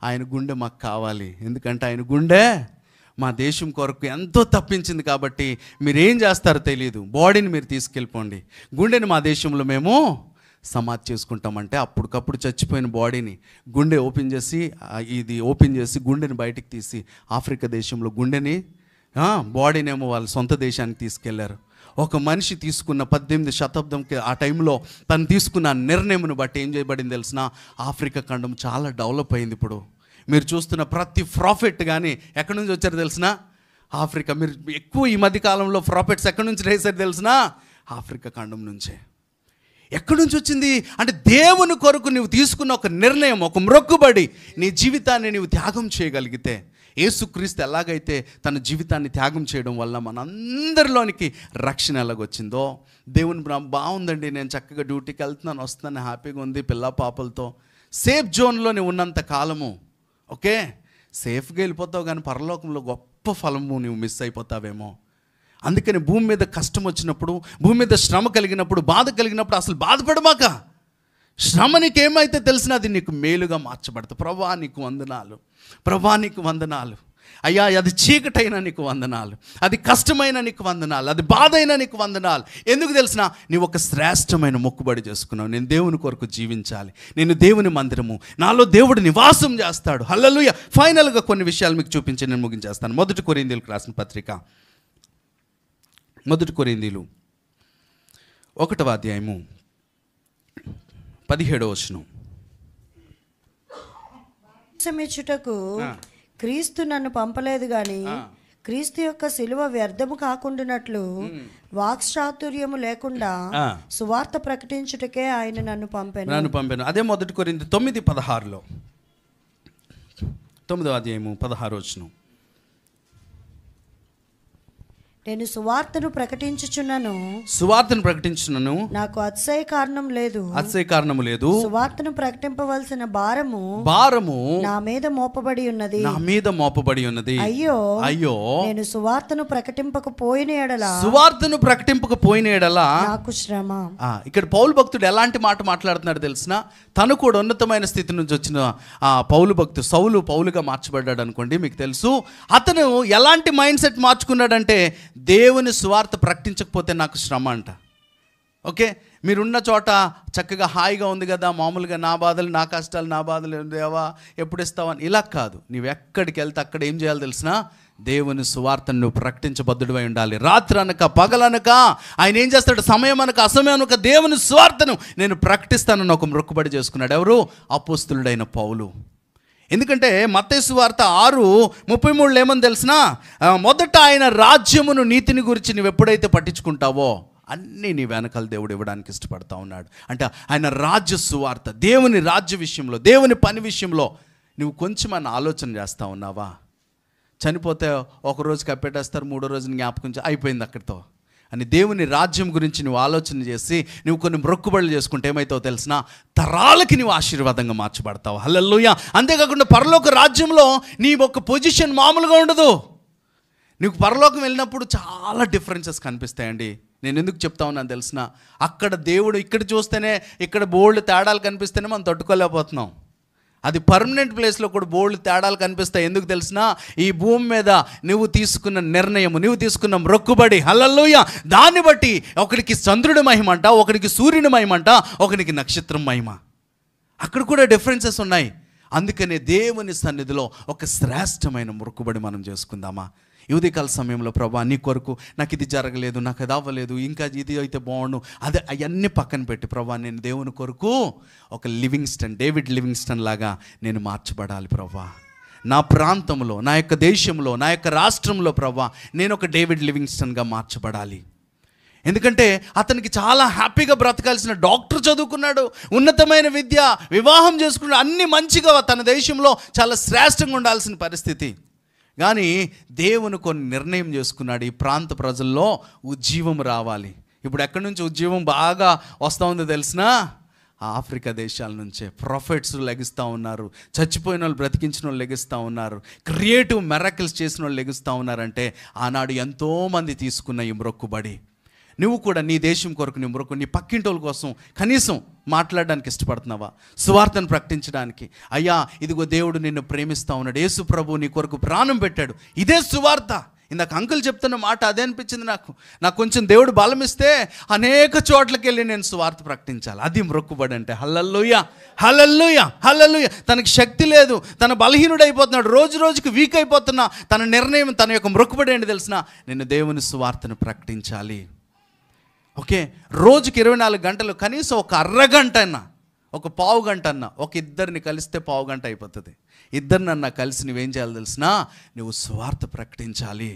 ఆయన గుండె మాకు కావాలి, ఎందుకంటే ఆయన గుండె మా దేశం కొరకు ఎంతో తప్పించింది కాబట్టి మీరేం చేస్తారో తెలియదు, బాడీని మీరు తీసుకెళ్ళిపోండి, గుండెని మా దేశంలో మేము సమాధి చేసుకుంటామంటే అప్పటికప్పుడు చచ్చిపోయిన బాడీని గుండె ఓపెన్ చేసి గుండెని బయటికి తీసి ఆఫ్రికా దేశంలో గుండెని, బాడీనేమో వాళ్ళ సొంత దేశానికి తీసుకెళ్లారు. ఒక మనిషి తీసుకున్న 18వ శతాబ్దంకి ఆ టైంలో తను తీసుకున్న నిర్ణయంను బట్టి ఏం చేయబడింది తెలిసిన, ఆఫ్రికా ఖండం చాలా డెవలప్ అయింది. ఇప్పుడు మీరు చూస్తున్న ప్రతి ప్రాఫిట్ కానీ ఎక్కడి నుంచి వచ్చారో తెలిసిన, ఆఫ్రికా. మీరు ఎక్కువ ఈ మధ్య కాలంలో ప్రాఫిట్స్ ఎక్కడి నుంచి రేసారు తెలిసిన, ఆఫ్రికా ఖండం నుంచే. ఎక్కడి నుంచి వచ్చింది అంటే, దేవుని కొరకు నువ్వు తీసుకున్న ఒక నిర్ణయం, ఒక మ్రొక్కుబడి, నీ జీవితాన్ని నువ్వు త్యాగం చేయగలిగితే, యేసుక్రీస్తు ఎలాగైతే తన జీవితాన్ని త్యాగం చేయడం వల్ల మనందరిలోనికి రక్షణ ఎలాగొచ్చిందో, దేవుని బాగుందండి, నేను చక్కగా డ్యూటీకి వెళ్తున్నాను, వస్తున్నాను, హ్యాపీగా ఉంది, పిల్ల పాపలతో సేఫ్ జోన్లోనే ఉన్నంత కాలము. ఓకే, సేఫ్గా వెళ్ళిపోతావు, కానీ పరలోకంలో గొప్ప ఫలము నువ్వు మిస్ అయిపోతావేమో. అందుకని భూమి మీద కష్టం వచ్చినప్పుడు, భూమి మీద శ్రమ కలిగినప్పుడు, బాధ కలిగినప్పుడు అసలు బాధపడమాక. శ్రమ నీకేమైతే తెలిసినా అది నీకు మేలుగా మార్చబడుతుంది. ప్రభా నీకు వందనాలు, ప్రభా నీకు వందనాలు అయ్యా, అది చీకటైనా నీకు వందనాలు, అది కష్టమైన నీకు వందనాలు, అది బాధ అయినా నీకు వందనాలు. ఎందుకు తెలిసినా, నీవు ఒక శ్రేష్టమైన మొక్కుబడి చేసుకున్నావు, నేను దేవుని కొరకు జీవించాలి, నేను దేవుని మందిరము, నాలో దేవుడు నివాసం చేస్తాడు. హల్లెలూయా. ఫైనల్గా కొన్ని విషయాలు మీకు చూపించి నేను ముగించేస్తాను. 1 కొరింథీయులకు రాసిన పత్రిక, 1 కొరింథీయులు 1వ అధ్యాయము 17వ వచనం. సమీచుటకు క్రీస్తు నన్ను పంపలేదు గాని క్రీస్తు యొక్క శిలువ వ్యర్థము కాకుండానట్లు వాక్చాతుర్యము లేకుండా సువార్త ప్రకటించుటకే ఆయన నన్ను పంపాను. అదే 1 కొరింథీ 9:16లో, 9వ అధ్యాయము 16వ వచనం. నేను సువార్తను ప్రకటించుచున్నాను, నాకు అతిశయ కారణం లేదు, సువార్తను ప్రకటింపవలసిన భారము నా మీద మోపబడి ఉన్నది. అయ్యో నేను సువార్తను ప్రకటింపకపోయిన ఎడల నాకు శ్రమ. ఇక్కడ పౌలు భక్తుడు ఎలాంటి మాట మాట్లాడుతున్నాడు తెలిసిన, తను కూడా ఉన్నతమైన స్థితి నుంచి వచ్చిన పౌలు భక్తుడు సౌలు పౌలుగా మార్చబడ్డాడు అనుకోండి. మీకు తెలుసు అతను ఎలాంటి మైండ్ సెట్ మార్చుకున్నాడంటే, దేవుని సువార్త ప్రకటించకపోతే నాకు శ్రమ అంట. ఓకే, మీరున్న చోట చక్కగా హాయిగా ఉంది కదా, మామూలుగా నా బాధలు, నా కష్టాలు, నా బాధలు దేవా ఎప్పుడు ఇస్తావని ఇలా కాదు. నువ్వు ఎక్కడికి వెళ్తే అక్కడ ఏం చేయాలి తెలిసిన, దేవుని సువార్తను నువ్వు ప్రకటించబద్ధుడివై ఉండాలి. రాత్రి అనక పగలనక ఆయన ఏం చేస్తాడు, సమయం అనక అసమయం అనక దేవుని సువార్తను నేను ప్రకటిస్తానని ఒక మొక్కుబడి చేసుకున్నాడు. ఎవరు? అపోస్తలుడైన పౌలు. ఎందుకంటే మత్తయి సువార్త 6:33 ఏమని తెలిసినా, మొదట ఆయన రాజ్యమును నీతిని గురించి నువ్వు ఎప్పుడైతే పట్టించుకుంటావో అన్నీ నీ వెనకాల దేవుడు ఇవ్వడానికి ఇష్టపడతా ఉన్నాడు. అంటే ఆయన రాజ్య సువార్త, దేవుని రాజ్య విషయంలో, దేవుని పని విషయంలో నువ్వు కొంచెం ఆలోచన చేస్తూ ఉన్నావా? చనిపోతే ఒక రోజు కప్పెట్టేస్తారు, 3వ రోజున జ్ఞాపకం అయిపోయింది అక్కడితో. అని దేవుని రాజ్యం గురించి నువ్వు ఆలోచన చేసి నువ్వు కొన్ని మొక్కుబడులు చేసుకుంటే ఏమైతావు తెలిసినా, తరాలకి నువ్వు ఆశీర్వాదంగా మార్చబడతావు. హల్లెలూయా. అంతేకాకుండా పరలోక రాజ్యంలో నీ ఒక పొజిషన్ మామూలుగా ఉండదు. నీకు పరలోకం వెళ్ళినప్పుడు చాలా డిఫరెన్సెస్ కనిపిస్తాయండి. నేను ఎందుకు చెప్తా ఉన్నాను తెలిసిన, అక్కడ దేవుడు ఇక్కడ చూస్తేనే, ఇక్కడ బోల్డ్ తేడాలు కనిపిస్తేనే మనం తట్టుకోలేకపోతున్నాం. అది పర్మనెంట్ ప్లేస్లో కూడా బోల్డ్ తేడాలు కనిపిస్తాయి. ఎందుకు తెలిసినా, ఈ భూమి మీద నువ్వు తీసుకున్న నిర్ణయము, నువ్వు తీసుకున్న మొక్కుబడి, హల్లెలూయా, దాన్ని బట్టి ఒకడికి చంద్రుడి మహిమ అంట, ఒకడికి సూర్యుని మహిమ అంట, ఒకడికి నక్షత్రం మహిమ. అక్కడ కూడా డిఫరెన్సెస్ ఉన్నాయి. అందుకనే దేవుని సన్నిధిలో ఒక శ్రేష్టమైన మొక్కుబడి మనం చేసుకుందామా? ఈ ఉదయకాల సమయంలో, ప్రభా నీ కొరకు నాకు ఇది జరగలేదు, నాకు అది అవ్వలేదు, ఇంకా ఇది అయితే బాగుండు, అదే అవన్నీ పక్కన పెట్టి ప్రభా నేను దేవుని కొరకు ఒక డేవిడ్ లివింగ్స్టన్ లాగా నేను మార్చబడాలి ప్రభా. నా ప్రాంతంలో, నా యొక్క దేశంలో, నా యొక్క రాష్ట్రంలో ప్రభా నేను ఒక డేవిడ్ లివింగ్స్టన్గా మార్చబడాలి. ఎందుకంటే అతనికి చాలా హ్యాపీగా బ్రతకాల్సిన డాక్టర్ చదువుకున్నాడు, ఉన్నతమైన విద్య, వివాహం చేసుకున్నాడు, అన్నీ మంచిగా తన దేశంలో చాలా శ్రేష్టంగా ఉండాల్సిన పరిస్థితి. కానీ దేవుని కొన్ని నిర్ణయం చేసుకున్నాడు, ఈ ప్రాంత ప్రజల్లో ఉజ్జీవం రావాలి. ఇప్పుడు ఎక్కడి నుంచి ఉజ్జీవం బాగా వస్తూ ఉందో తెలిసినా, ఆఫ్రికా దేశాల నుంచే ప్రొఫెట్స్ లెగిస్తూ ఉన్నారు, చచ్చిపోయిన వాళ్ళు బ్రతికించిన వాళ్ళు లెగిస్తూ ఉన్నారు, క్రియేటివ్ మెరాకిల్స్ చేసిన వాళ్ళు లెగిస్తూ ఉన్నారంటే ఆనాడు ఎంతోమంది తీసుకున్న ఈ మొక్కుబడి. నువ్వు కూడా నీ దేశం కొరకు నీ మొక్కు, నీ పక్కింటోళ్ళ కోసం కనీసం మాట్లాడడానికి ఇష్టపడుతున్నావా? సువార్తను ప్రకటించడానికి, అయ్యా ఇదిగో దేవుడు నిన్ను ప్రేమిస్తూ ఉన్నాడు, యేసు ప్రభు నీ కొరకు ప్రాణం పెట్టాడు, ఇదే సువార్త. ఇందాక అంకుల్ చెప్తున్న మాట అదే అనిపించింది నాకు కొంచెం దేవుడు బలం ఇస్తే అనేక చోట్లకి వెళ్ళి నేను సువార్త ప్రకటించాలి. అది మొక్కుబడి అంటే. హల్లెలూయా, హల్లెలూయా, హల్లెలూయా. తనకి శక్తి లేదు, తన బలహీనుడు అయిపోతున్నాడు, రోజు రోజుకి వీక్ అయిపోతున్నా, తన నిర్ణయం, తన యొక్క మొక్కుబడి ఏంటి తెలిసిన, నేను దేవుని సువార్తను ప్రకటించాలి. ఓకే, రోజుకి 24 గంటలు కనీసం ఒక అరగంట అన్నా, ఒక పావు గంట అన్నా, ఒక ఇద్దరిని కలిస్తే పావు గంట అయిపోతుంది. ఇద్దరినన్నా కలిసి నువ్వేం చేయాలి తెలిసినా, నువ్వు సువార్త ప్రకటించాలి.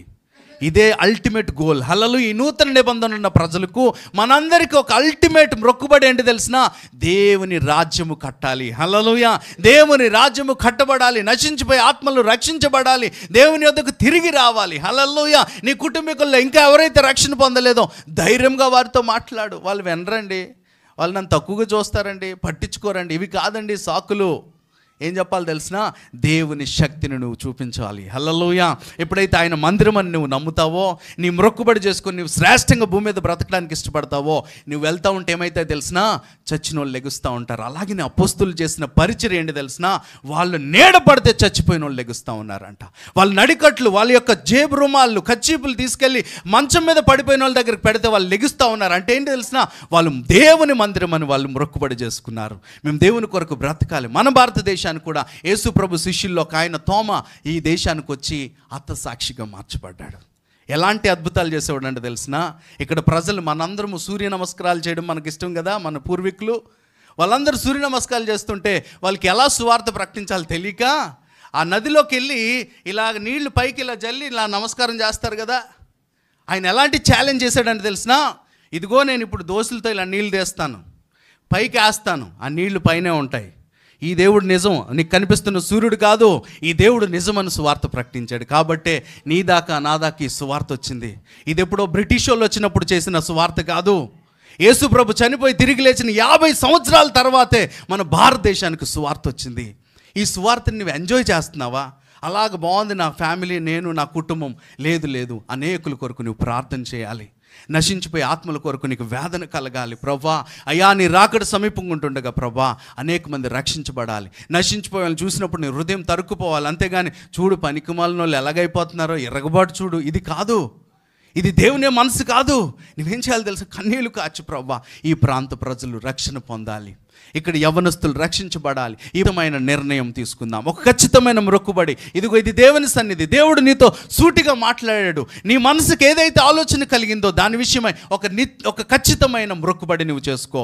ఇదే అల్టిమేట్ గోల్. హల్లెలూయా. ఈ నూతన నిబంధన ఉన్న ప్రజలకు, మనందరికీ ఒక అల్టిమేట్ మొక్కుబడి ఏంటి తెలిసిన, దేవుని రాజ్యము కట్టాలి. హల్లెలూయా. దేవుని రాజ్యము కట్టబడాలి, నశించిపోయి ఆత్మలు రక్షించబడాలి, దేవుని యొద్దకు తిరిగి రావాలి. హల్లెలూయా. నీ కుటుంబీకుల్లో ఇంకా ఎవరైతే రక్షణ పొందలేదో ధైర్యంగా వారితో మాట్లాడు. వాళ్ళు వినరండి, వాళ్ళు నన్ను తక్కువగా చూస్తారండి, పట్టించుకోరండి, ఇవి కాదండి సాకులు. ఏం చెప్పాలి తెలిసినా, దేవుని శక్తిని నువ్వు చూపించాలి. హల్లెలూయా. ఎప్పుడైతే ఆయన మందిరం అని నువ్వు నమ్ముతావో, నీ మొక్కుబడి చేసుకొని నువ్వు శ్రేష్టంగా భూమి మీద బ్రతకడానికి ఇష్టపడతావో, నువ్వు వెళ్తూ ఉంటే ఏమైతే తెలిసినా, చచ్చిన వాళ్ళు లెగుస్తూ ఉంటారు. అలాగే నీ అపోస్తులు చేసిన పరిచర్య ఏంటి తెలిసినా, వాళ్ళు నీడ పడితే చచ్చిపోయిన వాళ్ళు లెగుస్తూ ఉన్నారంట. వాళ్ళ నడికట్లు, వాళ్ళ యొక్క జేబు రుమాళ్ళు, కచ్చీపులు తీసుకెళ్ళి మంచం మీద పడిపోయిన వాళ్ళ దగ్గరికి పెడితే వాళ్ళు లెగుస్తూ ఉన్నారు. అంటే ఏంటి తెలిసినా, వాళ్ళు దేవుని మందిరం అని వాళ్ళు మొక్కుబడి చేసుకున్నారు. మేము దేవుని కొరకు బ్రతకాలి. మన భారతదేశాన్ని కూడా యేసు ప్రభు శిష్యుల్లో ఒక ఆయన తోమా ఈ దేశానికి వచ్చి హతసాక్షిగా మార్చబడ్డాడు. ఎలాంటి అద్భుతాలు చేసేవాడు అంటే తెలిసిన, ఇక్కడ ప్రజలు మనందరము సూర్య నమస్కారాలు చేయడం మనకి ఇష్టం కదా. మన పూర్వీకులు వాళ్ళందరూ సూర్య నమస్కారాలు చేస్తుంటే వాళ్ళకి ఎలా సువార్త ప్రకటించాలో తెలియక ఆ నదిలోకి వెళ్ళి ఇలా నీళ్లు పైకి ఇలా జల్లి ఇలా నమస్కారం చేస్తారు కదా. ఆయన ఎలాంటి ఛాలెంజ్ చేశాడంటే తెలిసిన, ఇదిగో నేను ఇప్పుడు దోశలతో ఇలా నీళ్ళు తీస్తాను, పైకి వేస్తాను, ఆ నీళ్లు పైనే ఉంటాయి, ఈ దేవుడు నిజం, నీకు కనిపిస్తున్న సూర్యుడు కాదు, ఈ దేవుడు నిజమని సువార్త ప్రకటించాడు. కాబట్టే నీ దాకా నా దాకా ఈ సువార్త వచ్చింది. ఇది ఎప్పుడో బ్రిటిష్ వాళ్ళు వచ్చినప్పుడు చేసిన సువార్త కాదు. యేసు ప్రభు చనిపోయి తిరిగి లేచిన 50 సంవత్సరాల తర్వాతే మన భారతదేశానికి సువార్త వచ్చింది. ఈ సువార్తని నువ్వు ఎంజాయ్ చేస్తున్నావా? అలాగ బాగుంది నా ఫ్యామిలీ, నేను, నా కుటుంబం. లేదు, అనేకుల కొరకు నువ్వు ప్రార్థన చేయాలి. నశించిపోయే ఆత్మల కొరకు నీకు వేదన కలగాలి. ప్రభా అయ్యా నీ రాకడ సమీపంగా ఉంటుండగా ప్రభా అనేక మంది రక్షించబడాలి. నశించిపోయాలని చూసినప్పుడు నీ హృదయం తరుక్కుపోవాలి. అంతేగాని చూడు పనికిమాలిన వాళ్ళు ఎలాగైపోతున్నారో, ఎర్రగబాటు చూడు, ఇది కాదు. ఇది దేవుని మనసు కాదు. నువ్వేం చేయాలి తెలుసా? కన్నీళ్లు కాచి ప్రభా ఈ ప్రాంత ప్రజలు రక్షణ పొందాలి, ఇక్కడ యవ్వనస్తులు రక్షించబడాలి. ఈ విధమైన నిర్ణయం తీసుకుందాం, ఒక ఖచ్చితమైన మొక్కుబడి. ఇదిగో ఇది దేవుని సన్నిధి, దేవుడు నీతో సూటిగా మాట్లాడాడు. నీ మనసుకు ఏదైతే ఆలోచన కలిగిందో దాని విషయమై ఒక ఖచ్చితమైన మొక్కుబడి నువ్వు చేసుకో.